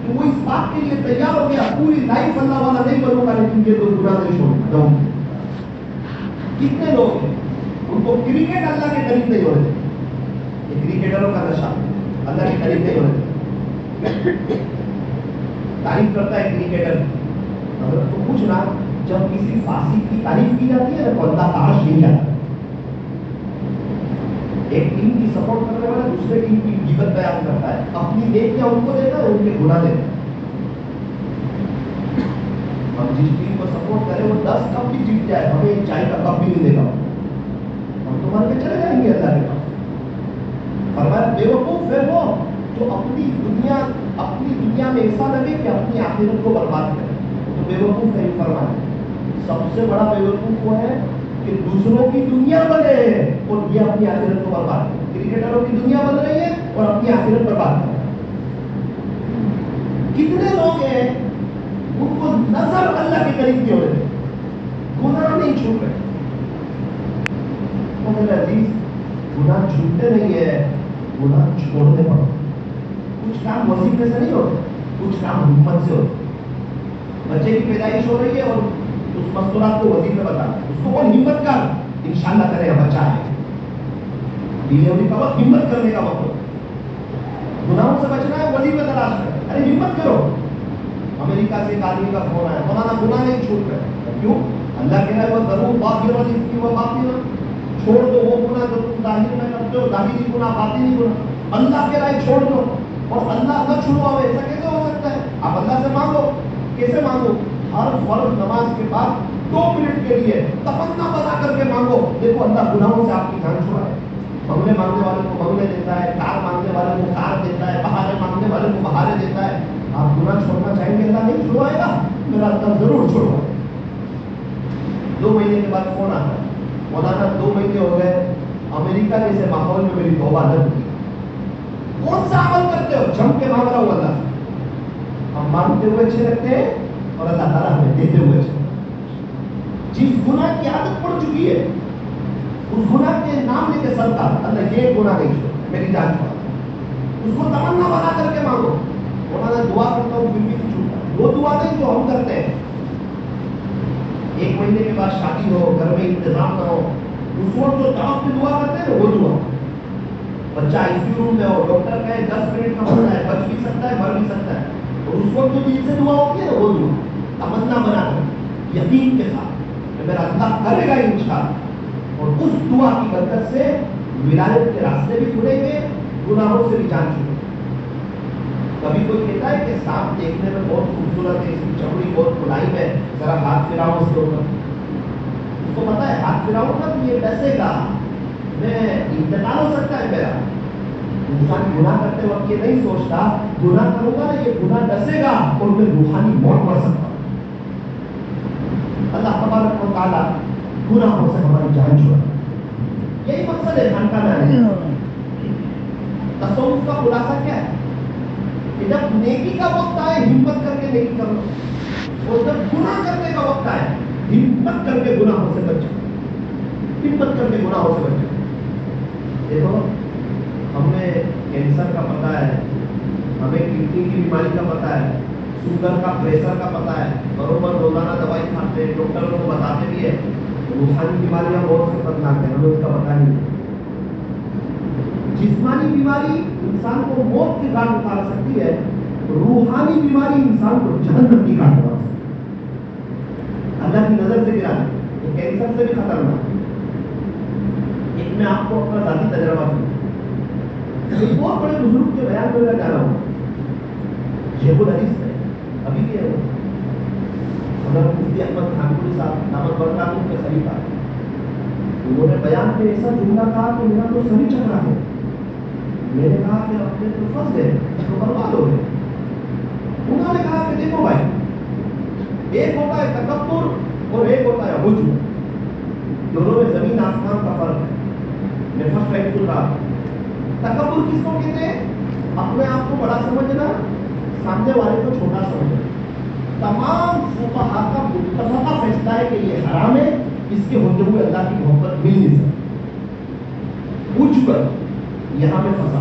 کہ وہ اس بات کے لیے تیار ہو گیا پوری لائف اللہ والا نہیں بنوں گا لیکن یہ 2 گنا نہیں چھوڑوں گا. کتنے لوگ ہیں ان کو کرکٹ اللہ کے قریب نہیں ہو رہے تھے. یہ کرکٹروں کا نشہ اللہ کے قریب نہیں ہو رہے تھے. تعریف کرتا ہے کرکٹر, اگر تو پوچھنا جب کسی فاسق کی تعریف کی جاتی ہے تو اللہ کا عرش نہیں جاتا. ایک ٹیم کی سپورٹ کرنے والا دوسرے ٹیم کی غیبت بیان کرتا ہے, اپنی نیکیاں ان کو دیتا ہے, ان کے گناہ دیتا ہے. ہم جس ٹیم کو سپورٹ کریں وہ 10 کپ بھی جیت جائے, ہمیں ایک چائے کا کپ بھی نہیں دے گا, ہم تو مر کے چلے جائیں گے اللہ کے پاس. فرمایا بے وقوف ہے وہ جو اپنی دنیا میں ایسا لگے کہ اپنی آخرت کو برباد کرے, تو بے وقوف ہے. فرمایا سب سے بڑا بے وقوف وہ ہے کہ دوسروں کی دنیا بنے اور یہ اپنی آخرت کو برباد کرے. کرکٹروں کی دنیا بن رہی ہے اور اپنی آخرت برباد کر رہے ہیں. کتنے لوگ ہیں ان کو نظر اللہ کے قریب کی ہو رہے ہیں, گناہ نہیں چھوٹ رہے. اور میرے عزیز گناہ چھوٹتے نہیں ہے, گناہ چھوڑنے پڑتے. کچھ کام وظیفے سے نہیں ہوتے, کچھ کام ہمت سے ہوتے. بچے کی پیدائش ہو رہی ہے اور اس مستورات کو وظیفے بتا, اس کو بول ہمت کر, انشاءاللہ کرے گا, بچہ ہے. ڈیلیوری کا وقت ہمت کرنے کا وقت. گناہوں سے بچنا ہے, وظیفے تلاش کر, ارے ہمت کرو. امریکہ سے ایک آدمی کا فون آیا, مولانا گناہ نہیں چھوٹ رہے. کیوں؟ اللہ کہہ رہا ہے وہ ضرور باقی اس کی وہ باقی نہ چھوڑ دو, وہ گناہ جو تم ظاہر میں کرتے ہو, ظاہری گناہ باطنی گناہ, اللہ کہہ رہا ہے چھوڑ دو. اور اللہ نہ چھڑواؤ, ایسا کیسے ہو سکتا ہے؟ آپ اللہ سے مانگو. کیسے مانگو؟ ہر فرض نماز کے بعد 2 منٹ کے لیے تمنا بنا کر کے مانگو, دیکھو اللہ گناہوں سے آپ کی جان چھڑائے. بنگلے مانگنے والے کو بنگلے دیتا ہے, کار مانگنے والے کو کار دیتا ہے, بہارے مانگنے والے کو بہارے دیتا ہے. آپ گناہ چھوڑنا چاہیں گے, اللہ نہیں چھڑوائے گا, میرا اللہ ضرور چھوڑوائے. 2 مہینے کے بعد فون آتا ہے, مولانا 2 مہینے ہو گئے, امریکہ جیسے ماحول میں میری توبہ نہ کی. کون سا عمل کرتے ہو؟ جم کے مانگ رہا ہوں اللہ. ہم مانگتے ہوئے اچھے لگتے ہیں اور اللہ تعالیٰ ہمیں دیتے ہوئے اچھے. جس گناہ کی عادت پڑ چکی ہے اس گناہ کے نام لے کے سلتا, اللہ یہ گناہ نہیں چھوڑ, میری جان چھوڑا. اس کو تمنا بنا کر کے مانگو. مولانا دعا کرتا ہوں پھر بھی نہیں چھوٹتا, وہ دعا نہیں جو ہم کرتے ہیں. 1 مہینے کے بعد شادی ہو, گھر میں انتظام نہ ہو, اس وقت جو طرف کی دعا کرتے ہیں وہ دعا. بچہ ICU روم میں ہو, ڈاکٹر کہے 10 منٹ کا ہوتا ہے, بچ بھی سکتا ہے, مر بھی سکتا ہے, اور اس وقت جو دل سے دعا ہوتی ہے وہ دعا تمنا بنا کر یقین کے ساتھ کہ میرا اللہ کرے گا انشاءاللہ. اور اس دعا کی برکت سے ولایت کے راستے بھی کھلیں گے, گناہوں سے بھی جان چھوٹے. کبھی کوئی کہتا ہے کہ سانپ دیکھنے میں بہت خوبصورت ہے, اس کی چمڑی بہت ملائم ہے, ذرا ہاتھ پھراؤ اس کے اوپر. اس کو پتا ہے ہاتھ پھراؤ نا تو یہ ڈسے گا, میں انتقال ہو سکتا ہے میرا. انسان گناہ کرتے وقت یہ نہیں سوچتا گناہ کروں گا نا یہ گناہ ڈسے گا اور میں روحانی موت پڑ سکتا ہوں. اللہ تبارک و تعالیٰ گناہوں سے ہماری جان چھوڑا. یہی مقصد ہے خانقاہ میں آنے کا. تصوف کا خلاصہ کیا ہے کہ جب نیکی کا وقت آئے ہمت کر کے نیکی کر لو, اور جب گناہ کرنے کا وقت آئے ہمت کر کے گناہوں سے بچو, ہمت کر کے گناہوں سے بچو. دیکھو ہمیں کینسر کا پتہ ہے, ہمیں کڈنی کی بیماری کا پتہ ہے, شوگر کا, پریشر کا پتہ ہے, بروبر روزانہ دوائی کھاتے ہیں, ڈاکٹر کو بتاتے بھی ہے. روحانی بیماریاں بہت خطرناک ہیں, ہمیں اس کا پتہ نہیں. جسمانی بیماری انسان کو موت کی گھاٹ اتار سکتی ہے, روحانی بیماری انسان کو جہنم کی گھاٹ اتار سکتی ہے. اللہ کی نظر سے گرا ہے, یہ کینسر سے بھی خطرناک ہے. ایک میں آپ کو اپنا ذاتی تجربہ دوں, ایک بہت بڑے بزرگ کے بیان میں جا رہا ہوں, شیخ الحدیث ہے, ابھی بھی ہے وہ, حضرت مفتی احمد خانپوری صاحب دامت برکاتہ کے خلیفہ. انہوں نے بیان میں ایسا جملہ کہا کہ میرا تو سبھی چکرا ہے. میں نے کہا کہ اپنے تو پھنس گئے, تو برباد ہو گئے. انہوں نے کہا کہ دیکھو بھائی, ایک ہوتا ہے تکبر اور ایک ہوتا ہے عجب. دونوں میں زمین آسمان کا فرق ہے. میں فرسٹ ٹائم سن رہا ہوں. تکبر کس کو کہتے ہیں؟ اپنے آپ کو بڑا سمجھنا, سامنے والے کو چھوٹا سمجھنا. تمام فقہا کا متفقہ فیصلہ ہے کہ یہ حرام ہے, اس کے ہوتے ہوئے اللہ کی محبت مل نہیں سکتی. عجب یہاں میں پھنسا.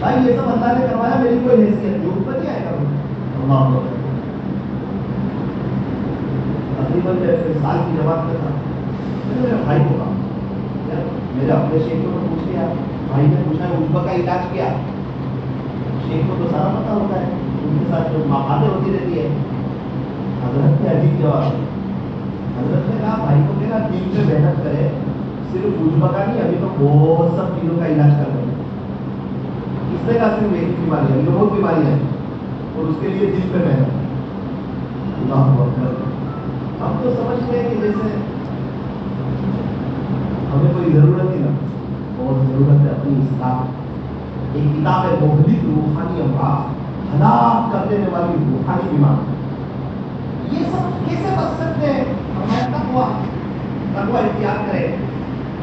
بھائی یہ سب اللہ نے کروایا، میری کوئی حیثیت نہیں، اوپر نہیں آئے گا اللہ اکبر۔ تقریباً سال کی جماعت میں تھا، میرے بھائی کو کہا میرے اپنے شیخ کو پوچھ لیا، بھائی نے پوچھا عجبہ کا علاج کیا؟ شیخ کو تو سارا پتہ ہوتا ہے، ان کے ساتھ جو باتیں ہوتی رہتی ہے۔ حضرت نے عجیب جواب، حضرت نے کہا بھائی کو کہنا دل سے محنت کرے، صرف عجبہ کا نہیں، ابھی تو بہت سب چیزوں کا علاج کر رہے ہیں۔ اس نے کہا صرف ایک بیماری ہے، بہت بیماری ہے، اور اس کے لیے دل پہ محنت۔ اللہ اکبر۔ ہم تو سمجھتے ہیں کہ جیسے ہمیں کوئی ضرورت ہی نہ، بہت ضرورت ہے اپنی اصلاح۔ ایک کتاب ہے مہلک روحانی امراض، ہلاک کر دینے والی روحانی بیماری۔ یہ سب کیسے بچ سکتے ہیں؟ ہمیں تقویٰ اختیار کرے۔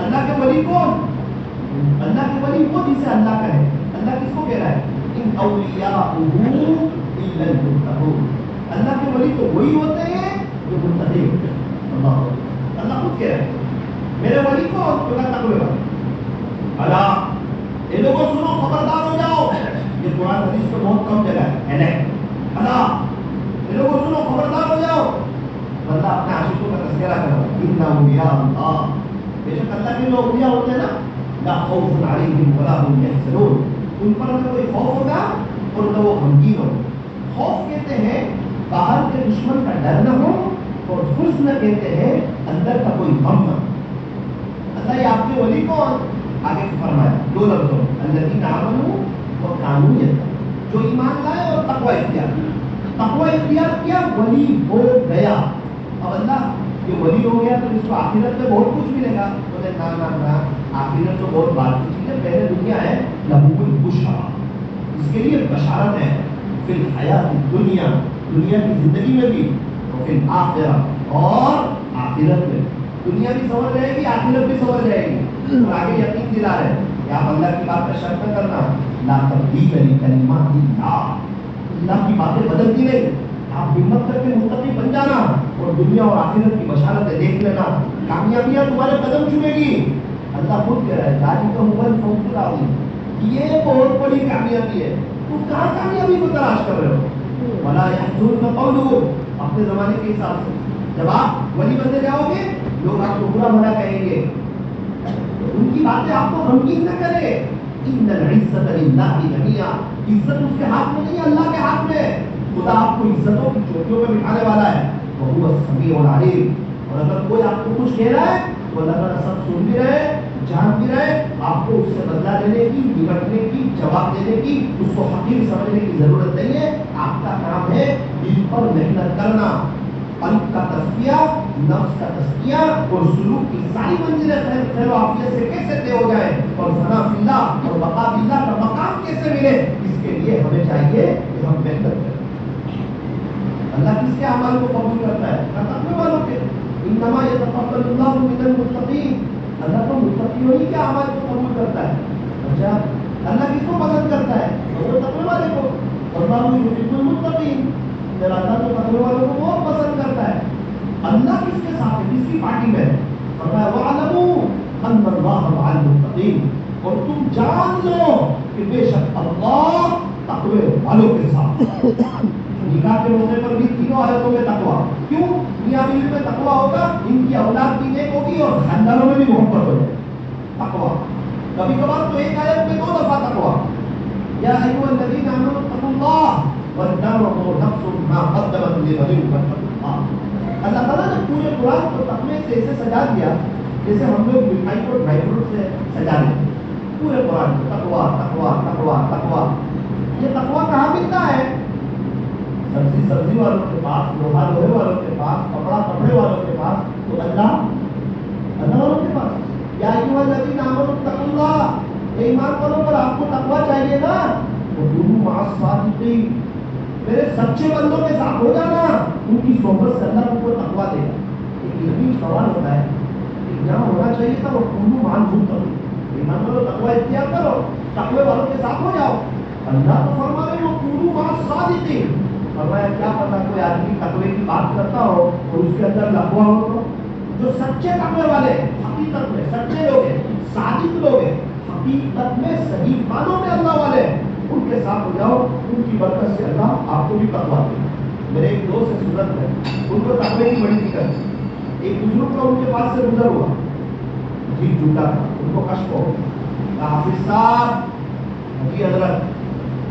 اللہ کے ولی کون؟ اللہ کے ولی وہ جسے اللہ کہے۔ اللہ کس کو کہہ رہا ہے؟ ان اولیاءہ الا المتقون۔ اللہ کے ولی تو وہی ہوتے ہیں جو متقی ہوتے ہیں۔ اللہ خود کہہ رہا ہے میرے ولی کو جو ہے تقوی والا۔ اللہ یہ لوگوں سنو، خبردار ہو جاؤ، یہ قرآن حدیث میں بہت کم جگہ ہے۔ اللہ یہ لوگوں سنو، خبردار ہو جاؤ۔ اللہ اپنے عاشقوں کا تذکرہ کر رہا ہے، ان اولیاء اللہ، بے شک اللہ کے جو اولیاء ہوتے ہیں نا، لا خوف علیہم ولا هم یحزنون، ان پر نہ کوئی خوف ہوگا اور نہ وہ غمگین ہوگا۔ خوف کہتے ہیں باہر کے دشمن کا ڈر نہ ہو، اور حزن کہتے ہیں اندر کا کوئی غم نہ ہو۔ اللہ یہ آپ کے ولی کون؟ آگے فرمایا دو لفظوں، الذین آمنوا وکانوا یتقون، جو ایمان لائے اور تقوی اختیار کیا۔ تقوی اختیار کیا، ولی ہو گیا۔ اب اللہ یہ ولی ہو گیا تو اس کو آخرت میں بہت کچھ ملے گا، بولے نہ، آخرت تو بہت بات کی چیز ہے، پہلے دنیا ہے لہو البشریٰ، اس کے لیے بشارت ہے، فی الحیات الدنیا، دنیا کی زندگی میں بھی، اور فی الآخرہ، اور آخرت میں۔ دنیا بھی سنور رہے گی، آخرت بھی سنور جائے گی۔ اور آگے یقین دلا رہے کہ آپ اللہ کی بات کا شک نہ کرنا، لا تبدیل لکلمات اللہ، اللہ کی باتیں بدلتی نہیں، آپ ہمت کر کے متقی بن جانا، اور دنیا اور آخرت کی بشارتیں دیکھ لینا، کامیابیاں تمہارے قدم چومے گی۔ اللہ خود کہہ رہا ہے ذالک هو الفوز العظیم، یہ بہت بڑی کامیابی ہے۔ تم کہاں کامیابی کو تلاش کر رہے ہو؟ ولا يحزنك قولهم، اپنے زمانے کے حساب سے جب آپ ولی بننے جاؤ گے لوگ آپ کو برا بھلا کہیں گے، ان کی باتیں آپ کو غمگین نہ کرے۔ ان العزت للہ جميعا، عزت اس کے ہاتھ میں نہیں، اللہ کے ہاتھ میں۔ خدا آپ کو عزتوں کی چوٹیوں پہ بٹھانے والا ہے، وهو السمیع العلیم۔ اور اگر کوئی آپ کو کچھ کہہ رہا ہے تو اللہ تعالیٰ سب سن بھی رہے، جان بھی رہے، آپ کو اس سے بدلہ لینے کی، نمٹنے کی، جواب دینے کی، اس کو حقیق سمجھنے کی ضرورت نہیں ہے۔ آپ کا کام ہے دل پر محنت کرنا، قلب کا تزکیہ، نفس کا تزکیہ، اور سلوک کی ساری منزلیں خیر و عافیت سے کیسے طے ہو جائے، اور ثنا فی اللہ اور بقا فی اللہ کا مقام کیسے ملے، اس کے لیے ہمیں چاہیے کہ ہم محنت کریں۔ اللہ کس کے اعمال کو قبول کرتا ہے؟ تقوی والوں کے۔ انما یتقبل اللہ من المتقین، اللہ تو متقیوں ہی کے اعمال کو قبول کرتا ہے۔ اچھا اللہ کس کو پسند کرتا ہے؟ وہ تقوی والے کو۔ اللہ یحب المتقین، اللہ تو تقوی والوں کو بہت پسند کرتا ہے۔ اللہ کس کے ساتھ ہے؟ کس کی پارٹی میں ہے؟ فرمایا وَاعْلَمُوا أَنَّ اللَّهَ مَعَ الْمُتَّقِينَ، اور تم جان لو کہ بے شک اللہ تقوی والوں کے ساتھ۔ نکاح کے موقع پر بھی تینوں حالتوں میں تقویٰ، کیوں؟ میاں بیوی میں تقویٰ ہوگا، ان کی اولاد بھی نیک ہوگی، اور خاندانوں میں بھی محبت ہو جائے تقویٰ۔ کبھی کبھار تو ایک آیت میں 2 دفعہ تقویٰ، یا ایھا الذین آمنوا اتقوا اللہ ولتنظر نفس ما قدمت لغد واتقوا اللہ۔ اللہ تعالیٰ نے پورے قرآن کو تقوی سے ایسے سجا دیا جیسے ہم لوگ مٹھائی کو ڈرائی فروٹ سے سجا دیتے ہیں۔ پورے قرآن کو تقویٰ تقویٰ تقویٰ تقویٰ۔ یہ تقویٰ کہاں ملتا ہے؟ سبزی والوں کے پاس، لوہا لوہے والوں کے پاس، کپڑا کپڑے والوں کے پاس، تو اللہ والوں کے پاس۔ یا ایھا الذین آمنوا اتقوا اللہ، اے ایمان والوں پر آپ کو تقویٰ چاہیے نا، وکونوا مع الصادقین، میرے سچے بندوں کے ساتھ ہو جانا، ان کی صحبت سے اللہ کو تقویٰ دے گا۔ ایک یہ بھی سوال ہوتا ہے کہ جہاں ہونا چاہیے تھا وکونوا مع المتقین، ایمان والوں تقویٰ اختیار کرو، تقوی والوں کے ساتھ ہو جاؤ۔ اللہ تو فرما رہے ہو وکونوا مع الصادقین۔ فرمایا کیا پتا کوئی آدمی تقوی کی بات کرتا ہو اور اس کے اندر لقوہ ہو، تو جو سچے تقوی والے حقیقت میں سچے لوگ ہیں، صادق لوگ ہیں، حقیقت میں صحیح معنوں میں اللہ والے ان کے ساتھ ہو جاؤ، ان کی برکت سے اللہ آپ کو بھی تقویٰ دے. میرے ایک دوست سے صورت ہے، ان کو تقوی کی بڑی فکر تھی. ایک بزرگ کا ان کے پاس سے گزر ہوا، جی جھوٹا تھا، ان کو کشف ہو گیا. حافظ صاحب جی حضرت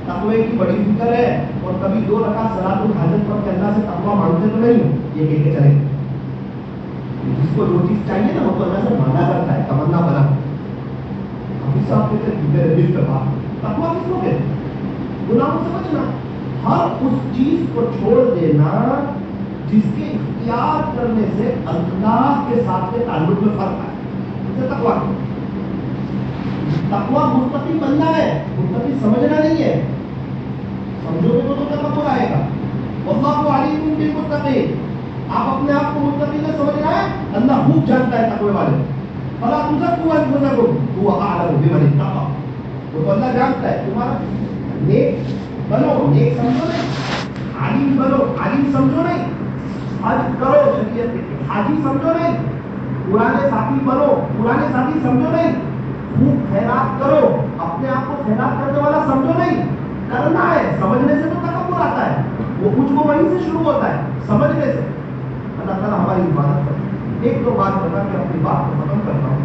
تقوی کی بڑی فکر ہے اور کبھی 2 رکعت صلاۃ الحاجت پڑھ کے اللہ سے تقویٰ مانگتے تو نہیں، یہ کہہ کے چلے. جس کو جو چیز چاہیے نا وہ تو اللہ سے مانگا کرتا ہے، تمنا بنا. حافظ صاحب کہتے ہیں میرے دل پہ بات تقویٰ کس کو کہتے ہیں؟ گناہوں سے بچنا، ہر اس چیز کو چھوڑ دینا جس کے اختیار کرنے سے اللہ کے ساتھ کے تعلق میں فرق ہے، اسے تقویٰ. تقویٰ متقی بننا ہے، متقی سمجھنا نہیں ہے. سمجھو گے تو تکبر آئے گا. واللہ علیم بالمتقین، آپ اپنے آپ کو متقی نہ سمجھ رہے ہیں، اللہ خوب جانتا ہے تقوی والے. فلا تزکوا انفسکم هو اعلم بمن اتقى، وہ تو اللہ جانتا ہے. تمہارا نیک بنو، نیک سمجھو نہیں، عالم بنو، عالم سمجھو نہیں، حج کرو شریعت کے، حاجی سمجھو نہیں، پرانے ساتھی بنو، پرانے ساتھی سمجھو نہیں، خوب خیرات کرو، اپنے آپ کو خیرات کرنے والا سمجھو نہیں. کرنا ہے، سمجھنے سے تو تکبر آتا ہے، وہ کچھ کو وہیں سے شروع ہوتا ہے، سمجھنے سے. اللہ تعالیٰ ہماری عبادت کرے. ایک دو بات بتا کے اپنی بات کو ختم کرتا ہوں.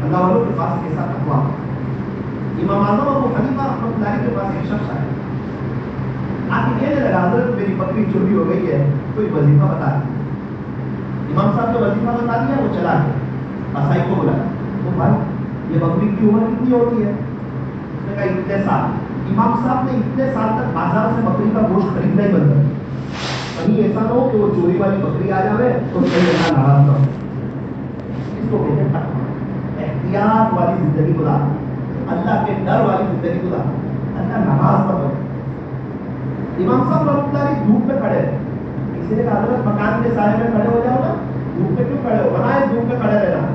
اللہ والوں کے پاس کیسا تقویٰ. امام اعظم ابو حنیفہ رحمۃ اللہ علیہ کے پاس ایک شخص آیا، آ کے کہنے لگا حضرت میری بکری چوری ہو گئی ہے، کوئی وظیفہ بتا دیں. امام صاحب نے وظیفہ بتا دیا، وہ چلا گیا. قصائی کو بلایا، تو بھائی یہ بکری کی عمر کتنی ہوتی ہے؟ اس نے کہا اتنے سال. امام صاحب نے اتنے سال تک بازار سے بکری کا گوشت خریدنا ہی بند کر دیا. کہیں ایسا نہ ہو کہ وہ چوری والی بکری آ جائے تو کہیں ایسا ناراض نہ ہو. اس کو کہتے ہیں تقویٰ، احتیاط والی زندگی گزار، اللہ کے ڈر والی زندگی گزار، اللہ ناراض نہ ہو. امام صاحب رحمۃ اللہ علیہ دھوپ میں کھڑے ہیں. کسی نے کہا حضرت مکان کے سائے میں کھڑے ہو جاؤ نا، دھوپ میں کیوں کھڑے ہو؟ بنائے دھوپ میں کھڑے رہنا.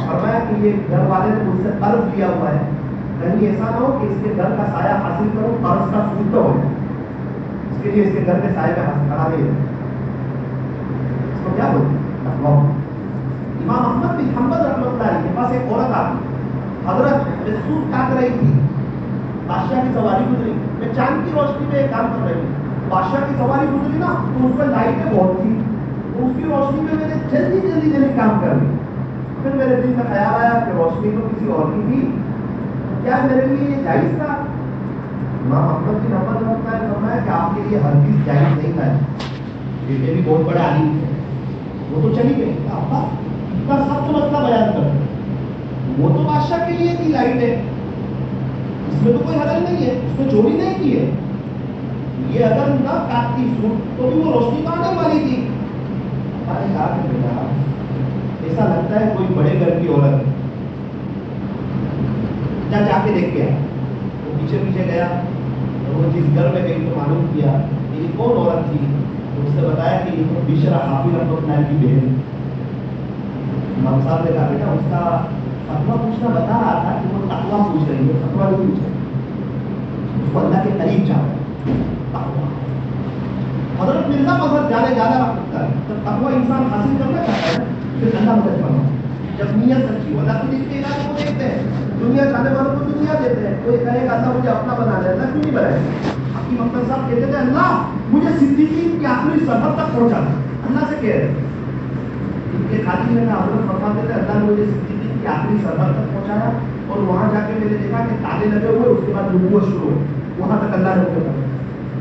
فرمایا کہ یہ گھر والے نے مجھ سے قرض لیا ہوا ہے، کہیں ایسا نہ ہو کہ اس کے گھر کا سایہ حاصل کرو قرض کا سود ہو جائے، اس کے لیے اس کے گھر کے سائے میں کھڑا نہیں ہے. اس کو کیا بولتے ہیں؟ تقویٰ. امام احمد بن حنبل رحمۃ اللہ علیہ کے پاس ایک عورت آئی، حضرت میں سود کاٹ رہی تھی، بادشاہ کی سواری گزری، میں چاند کی روشنی میں ایک کام کر رہی ہوں. بادشاہ کی سواری گزری نا تو اس پر لائٹیں بہت تھی، تو اس کی روشنی میں میں نے جلدی کام کر لی. پھر میرے دل میں خیال آیا کہ روشنی تو کسی اور کی تھی، کیا میرے لیے یہ جائز تھا؟ امام احمد بن حنبل رحمۃ اللہ علیہ فرمایا کہ آپ کے لیے ہر چیز جائز نہیں تھا. بیٹے بھی بہت بڑے عالم تھے، وہ تو چلی گئی. ابا اتنا سب تو مسئلہ بیان کرتے، وہ تو بادشاہ کے لیے تھی لائٹ ہے، اس میں تو کوئی حرج نہیں ہے، اس نے چوری نہیں کی ہے. یہ اگر نہ کاٹتی سوٹ تو بھی وہ روشنی تو آنے والی تھی. ابا نے کہا کہ بیٹا ایسا لگتا ہے کوئی بڑے گھر کی عورت ہے، جا کے دیکھ کے آیا. وہ پیچھے گیا، وہ جس گھر میں گئی تو معلوم کیا کہ یہ کون عورت تھی. تو اس نے بتایا کہ یہ تو بشرا حافظ رحمۃ اللہ کی بہن. امام صاحب نے کہا بیٹا اس کا فتویٰ پوچھنا بتا رہا تھا کہ وہ تقویٰ پوچھ رہی ہے، فتویٰ نہیں پوچھ رہی، اس کو اللہ کے قریب چاہتا ہے. حضرت مرزا مظہر جانے جانا رکھتا ہے، جب تقویٰ انسان حاصل کرنا چاہتا ہے پھر اللہ مدد کرنا. جب نیت سچی ہو، اللہ خود اس کے علاج کو دیکھتے ہیں. دنیا چاہنے والوں کو دنیا دیتے ہیں. کوئی کہے گا اللہ مجھے اپنا بنا دے، اللہ کیوں نہیں بنائے؟ حکیم اختر صاحب کہتے تھے اللہ مجھے صدیقین کی آخری سرحد تک پہنچا دے. اللہ سے کہہ رہے ان کے خاطر میں حضرت فرماتے تھے اللہ نے مجھے صدیقین کی آخری سرحد تک پہنچایا اور وہاں جا کے میں نے دیکھا کہ تالے لگے ہوئے، اس کے بعد نبوت شروع ہو، وہاں تک اللہ نے مجھے کہا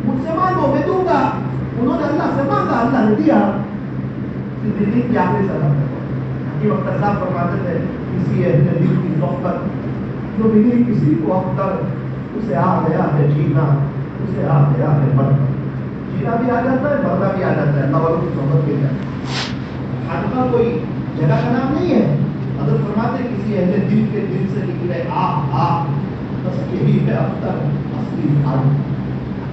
مجھ سے مانگو میں دوں گا. انہوں نے اللہ سے مانگا، اللہ نے دیا. صدیقین کی آخری سرحد تک. حکیم اختر صاحب فرماتے تھے کسی اہل دل کی صحبت جو ملی کسی کو اختر، اسے آ گیا ہے جینا، اسے آ گیا ہے مرنا. جینا بھی آ جاتا ہے، مرنا بھی آ جاتا ہے اللہ والوں کی صحبت کے لیے. خانقاہ کوئی جگہ کا نام نہیں ہے. حضرت فرماتے کسی اہل دل کے دل سے نکلے بس یہی ہے اختر اصلی حال.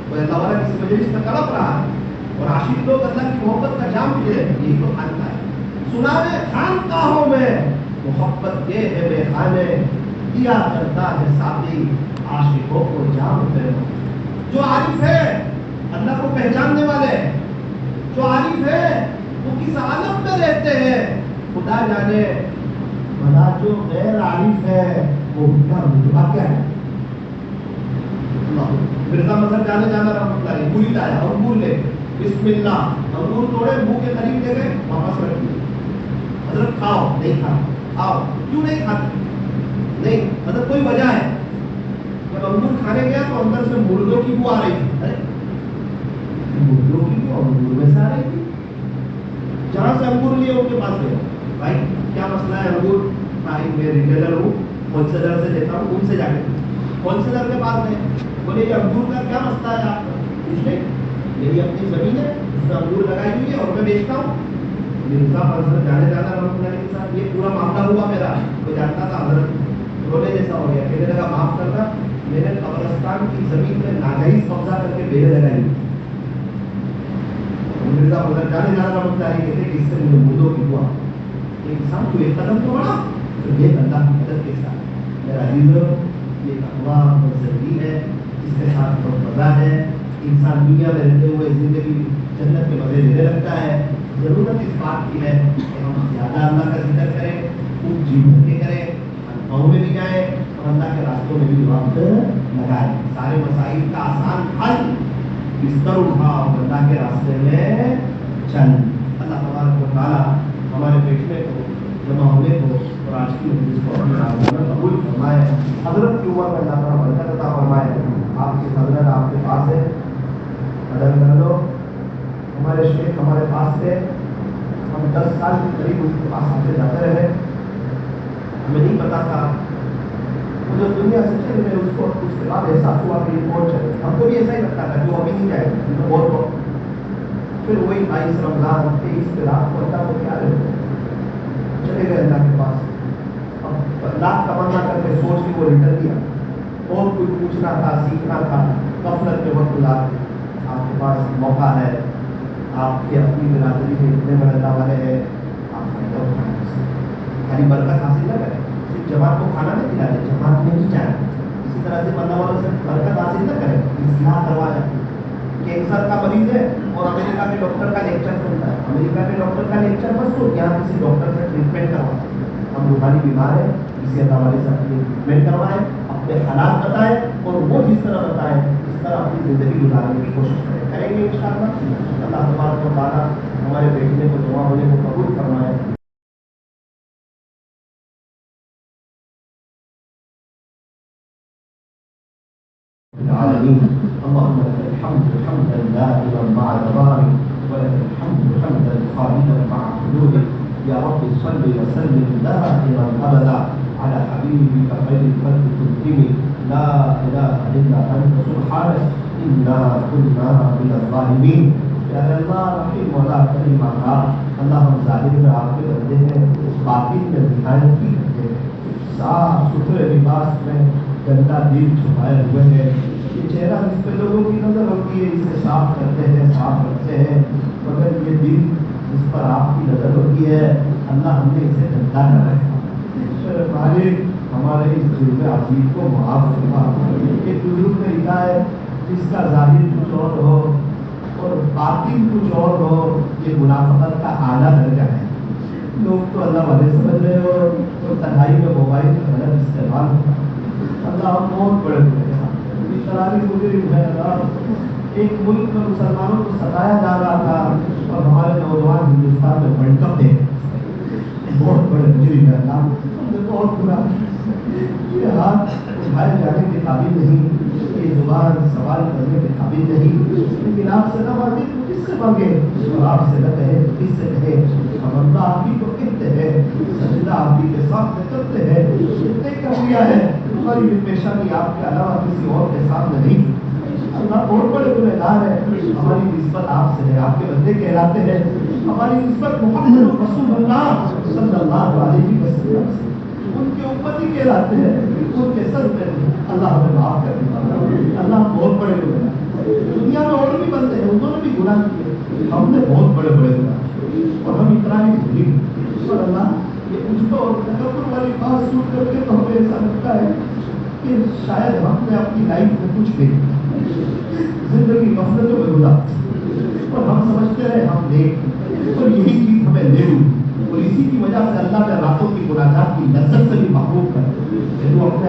کوئی اللہ والا کسی مجلس میں تڑپ رہا ہے اور عاشق لوگ اللہ کی محبت کا جام پی رہے ہیں، یہی تو خانقاہ ہے. سنانے خانقاہوں میں محبت یہ ہے بے خانے، دیا کرتا ہے ساتھی عاشقوں کو جام پہ. جو عارف ہے اللہ کو پہچاننے والے، جو عارف ہے وہ کس عالم میں رہتے ہیں خدا جانے. بھلا جو غیر عارف ہے وہ کیا بات کیا ہے؟ مرزا مظہر جانے جانا رحمۃ اللہ پوری آیا انگور لے بسم اللہ انگور توڑے منہ کے قریب لے گئے واپس رکھ دیے. حضرت کھاؤ, نہیں کھاتے. آؤ, کیوں نہیں کھاتے؟ نہیں مطلب کوئی وجہ ہے. جب انگور کھانے گیا تو اندر سے مردوں کی بو آ رہی تھی. ارے مردوں کی بو انگور میں سے آ رہی تھی. جہاں سے انگور لیے ان کے پاس گئے, بھائی کیا مسئلہ ہے انگور؟ بھائی میں ریٹیلر ہوں, ہول سیلر سے لیتا ہوں, ان سے جا کے ہول سیلر کے پاس گئے, بولے یہ انگور کا کیا مسئلہ ہے آپ کا؟ اس میں میری اپنی زمین ہے, اس میں انگور لگائی ہوئی ہے اور میں بیچتا ہوں. مرزا مظہر جانے جانا رحمۃ اللہ کے ساتھ یہ پورا معاملہ ہوا میرا. وہ جانتا تھا حضرت رونے جیسا ہو گیا, کہنے لگا معاف کرنا, میں نے قبرستان کی زمین میں ناجائز قبضہ کر کے بیڑے لگائی. مرزا مظہر جانے جانا رحمۃ اللہ کہتے کہ اس سے مجھے مردوں کی ہوا. انسان کو ایک قدم تو بڑھا, تو یہ اللہ کی مدد کے ساتھ. میرا عزیزوں, یہ تقویٰ بہت ضروری ہے, اس کے ساتھ بہت مزہ ہے. انسان دنیا میں رہتے ہوئے زندگی جنت کے مزے لینے لگتا ہے. ضرورت اس بات کی ہے کہ ہم زیادہ اللہ کا ذکر کریں, خوب جی بھر کے کریں, خانقاہوں میں بھی جائیں اور اللہ کے راستوں میں بھی وقت لگائیں. سارے مسائل کا آسان حل, بستر اٹھا اور اللہ کے راستے میں چل. اللہ تبارک و تعالیٰ ہمارے بیٹھنے کو, جمع ہونے کو اور آج کی مجلس کو اپنی رحمت میں قبول فرمائے. حضرت کی عمر میں اللہ تعالیٰ برکت عطا فرمائے. آپ کی حضرت آپ کے پاس ہے, قدر کر لو. ہمارے شیخ ہمارے پاس تھے, ہم 10 سال کے قریب اس کے پاس آتے جاتے رہے. ہمیں نہیں پتا تھا وہ جو دنیا سے چلے گئے, اس کو اس کے بعد احساس ہوا کہ یہ اور چلے. ہم کو بھی ایسا ہی لگتا تھا کہ وہ ابھی نہیں جائے گا اور کو. پھر وہی 22 رمضان 23 کے رات کو اللہ کو کیا رہے چلے گئے اللہ کے پاس. اب لاکھ تمنا کر کے سوچ کے وہ ریٹرن دیا, اور کچھ پوچھنا تھا, سیکھنا تھا. غفلت کے وقت گزار کے آپ کے پاس موقع ہے, آپ کے اپنی برادری میں اتنے بڑے اللہ والے ہیں, آپ فائدہ اٹھائیں. خالی برکت حاصل نہ کریں, صرف جماعت کو کھانا نہیں کھلا دیں, جماعت میں ہی جائیں. اسی طرح سے اللہ والوں سے برکت حاصل نہ کریں, اصلاح کروا جائیں. کینسر کا مریض ہے اور امریکہ کے ڈاکٹر کا لیکچر سنتا ہے. امریکہ کے ڈاکٹر کا لیکچر بس تو یہاں کسی ڈاکٹر سے ٹریٹمنٹ کروا. ہم روحانی بیمار ہیں, کسی اللہ والے سے اپنی ٹریٹمنٹ کروائیں, اپنے حالات بتائیں اور وہ جس طرح بتائیں اس طرح اپنی زندگی گزارنے کی کوشش کریں گے انشاءاللہ. اللہ تبارک و تعالیٰ ہمارے بیٹھنے کو, دعا ہونے کو قبول فرمائے. العالمين اللهم لك الحمد حمدا دائما مع دوامك, ولك الحمد حمدا خالدا مع حدودك. يا رب صل وسلم دائما ابدا على حبيبك خير الخلق كلهم, لا اله الا انت سبحانك انا كنا من الظالمين. یا اللہ رحیم مولا کریم آقا, اللہ ہم ظاہر میں آپ کے بندے ہیں, باطن میں دکھائیں کی کرتے ہیں. صاف ستھرے لباس میں گندا دل چھپائے ہوئے ہیں. یہ چہرہ جس پہ لوگوں کی نظر ہوتی ہے اسے صاف کرتے ہیں, صاف رکھتے ہیں, مگر یہ دل جس پر آپ کی نظر ہوتی ہے اللہ ہم نے اسے گندا نہ رکھا. مالک ہمارے اس جرم عظیم کو معاف فرما. ایک بزرگ نے لکھا ہے جس کا ظاہر کچھ اور ہو اور باطن کچھ اور ہو, یہ منافقت کا اعلیٰ درجہ ہے. لوگ تو اللہ والے سمجھ رہے ہو اور تنہائی میں موبائل کا غلط استعمال ہوتا ہے. اللہ ہم بہت بڑے ہوئے ہیں, شراری مجرم ہے. ایک ملک میں مسلمانوں کو ستایا جا رہا تھا اور ہمارے نوجوان ہندوستان میں ورلڈ کپ دیکھ, بہت بڑے مجرم ہے. اللہ بہت برا, یہ ہاتھ اٹھائے جانے کے قابل نہیں, یہ زبان سوال کرنے کے قابل نہیں. لیکن آپ سے نہ مانگے تو کس سے مانگے, اور آپ سے نہ کہے تو کس سے کہے. ہم اللہ آپ ہی کو کہتے ہیں, سجدہ آپ ہی کے ساتھ کرتے ہیں. اتنے کر دیا ہے, ہماری پیشانی آپ کے علاوہ کسی اور کے سامنے نہیں. اللہ بہت بڑے گنہ گار ہے. ہماری نسبت آپ سے ہے, آپ کے بندے کہلاتے ہیں. ہماری نسبت محمد رسول اللہ صلی اللہ علیہ وسلم سے, ان کے امتی کہلاتے ہیں, ان کے سر پہ اللہ ہمیں معاف کر دے. اللہ بہت بڑے گنہ گار. دنیا میں اور بھی بندے ہیں, انہوں نے بھی گناہ کیے, ہم نے بہت بڑے بڑے گناہ اور ہم اتنا ہی بھولی. اور اللہ یہ کچھ تو تکبر والی بات سن کر کے تو ہمیں ایسا لگتا ہے کہ شاید ہم نے اپنی لائف میں کچھ نہیں, زندگی غفلتوں میں گزاری اور ہم سمجھتے رہے ہم نیک, اور یہی چیز ہمیں لے ہوئی. اور اسی کی وجہ سے اللہ نے راتوں کی مناجات کی لذت سے بھی محروم کر. تو اپنے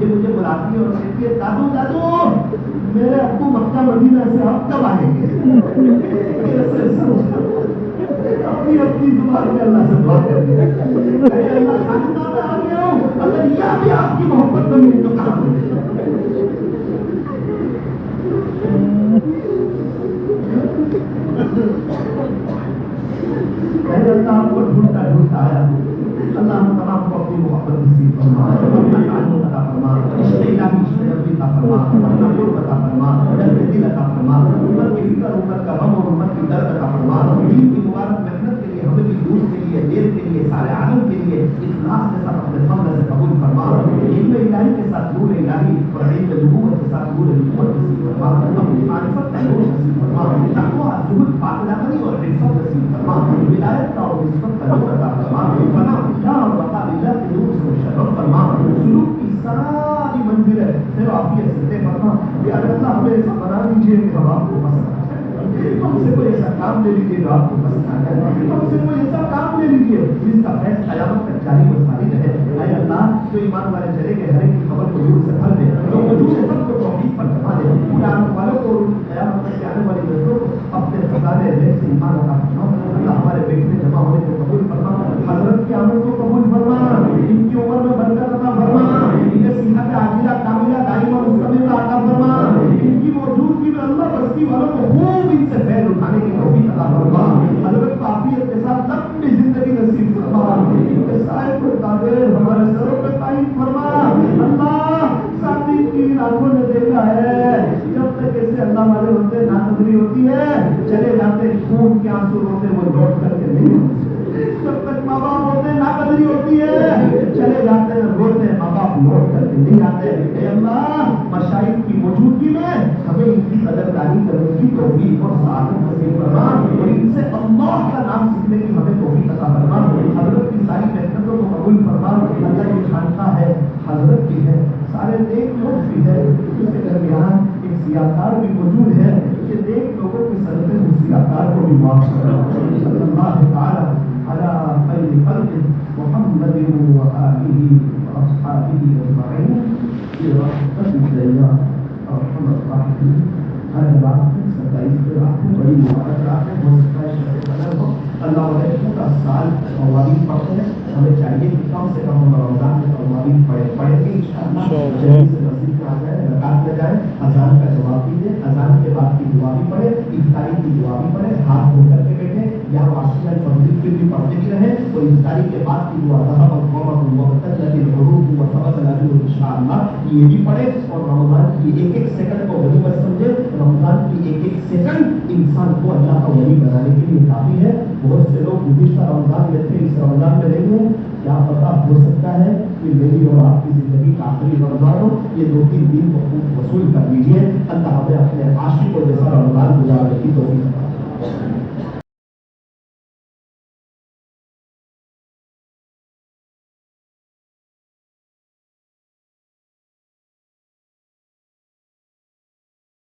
یہ مجھے بلاتی ہے اور کہتی ہے دادو دادو میرے ابو مکہ مدینہ سے آپ کب آئیں گے؟ اپنی اپنی زبان میں اللہ سے دعا کر دیا اللہ خاندان میں آ گیا ہوں، اگر یہ بھی آپ کی محبت بنی تو کہاں بنے؟ اللہ آپ کو ڈھونڈتا ڈھونڈتا آیا اللہ ہم تمام کو اپنی محبت نصیب فرما، اپنا تعلق عطا فرما، الہی شرعی عطا فرما، اپنا قرب عطا فرما، درد دل عطا فرما، امت کی فکر، امت کا غم اور امت کی درد عطا فرما، دین کی مبارک محنت کے لیے ہمیں بھی دوست کے لیے، دیر کے لیے، سارے عالم کے لیے اخلاص کے ساتھ اپنے فضل سے قبول فرما، علم الہی کے ساتھ نور الہی اور علم نبوت کے ساتھ نور نبوت نصیب فرما، اپنی معرفت کا نور نصیب فرما، تقویٰ، زہد، پاکدامنی اور عفت نصیب فرما، ولایت کا اور نسبت کا نور عطا فرما، فنا اللہ اور بقا اللہ کے نور سے مشرف فرما، سلوک کی ساری منزلیں خیر عافیت سے طے فرما، یا اللہ ہمیں ایسا بنا دیجیے کہ ہم آپ کو پسند آ جائے، ہم سے کوئی ایسا کام لے لیجیے جو آپ کو پسند آ جائے، ہم سے کوئی ایسا کام لے لیجیے جس کا فیض قیامت تک جاری و ساری رہے، اے اللہ جو ایمان والے چلے گئے ہر ایک کی خبر کو نور سے بھر دے، جو موجود ہے سب کو توفیق پر جما دے، قرآن والوں کو قیامت تک آنے والی نسلوں کو اپنے خزانے میں سے ایمان عطا فرما، اللہ ہمارے بیٹھنے جمع ہونے کو قبول فرما، حضرت کی آمد کو قبول فرما، ان کی عمر میں برکت عطا فرما، انہیں صحت عاجلہ کاملہ دائمہ مستمرہ عطا فرما، ان کی موجودگی میں اللہ بستی والوں کو خوب ان سے فیض اٹھانے کی توفیق عطا فرما، حضرت کو عافیت کے ساتھ لمبی زندگی نصیب فرما، ان کے سائے کو تعبیر ہمارے سروں پہ قائم فرما، اللہ ساتھی کی آنکھوں نے دیکھا ہے جب تک ایسے اللہ والے ہوتے ناقدری ہوتی ہے چلے جاتے خون کے آنسو روتے وہ لوٹ کر کے نہیں ہوتے، جب تک ماں باپ ہوتے ناقدری ہوتی ہے چلے جاتے ہیں روتے ماں باپ لوٹ کر کے نہیں آتے، اے اللہ مشائخ کی موجودگی میں ہمیں ان کی قدردانی کرنے کی توفیق اور سعادت نصیب فرما، اور ان سے اللہ کا نام سیکھنے کی ہمیں توفیق عطا فرما، حضرت کی ساری محنتوں کو قبول فرما، اللہ کی خانقاہ ہے، حضرت بھی ہے، سارے نیک لوگ بھی ہے، اس کے درمیان ایک سیاکار بھی موجود ہے، کہ نیک لوگوں کی صدقے اس سیاکار کو بھی معاف کرنا، صلی اللہ تعالی علی خیر خلق محمد و آلہ و اصحابہ اجمعین برحمتک یا ارحم الراحمین۔ ہر رات میں 27 رات میں بڑی مبارک رات ہے، ہو سکتا ہے شب قدر ہو، اللہ والے پورا سال قوانین پڑھتے ہیں، ہمیں چاہیے کہ کم سے کم ہم رمضان میں قوانین پڑھیں گے انشاءاللہ، جلدی سے مسجد میں آ جائیں، رکعت میں جائیں، اذان کا جواب بھی دیں، اذان کے بعد کی دعا بھی پڑھیں، افطاری کی دعا بھی پڑھیں، ہاتھ دھو کر کے بیٹھیں، یا واشنگ فضل پھر بھی پڑھتے بھی رہیں، اور افطاری کے بعد کی دعا ذهب الظمأ وابتلت الحروف وثبت الاجر انشاءاللہ یہ بھی پڑھیں، اور رمضان کی ایک ایک سیکنڈ کو غنیمت سمجھے، رمضان کی ایک ایک سیکنڈ انسان کو اللہ کا ولی بنانے کے لیے کافی ہے، بہت سے لوگ گزشتہ رمضان میں تھے، اس رمضان میں نہیں ہیں، کیا پتہ ہو سکتا ہے کہ میری اور آپ کی زندگی کا آخری رمضان ہو، یہ 2-3 دن کو خوب وصول کر لیجیے، اللہ ہمیں اپنے عاشق کو جیسا رمضان گزارنے کی توفیق عطا فرمائے۔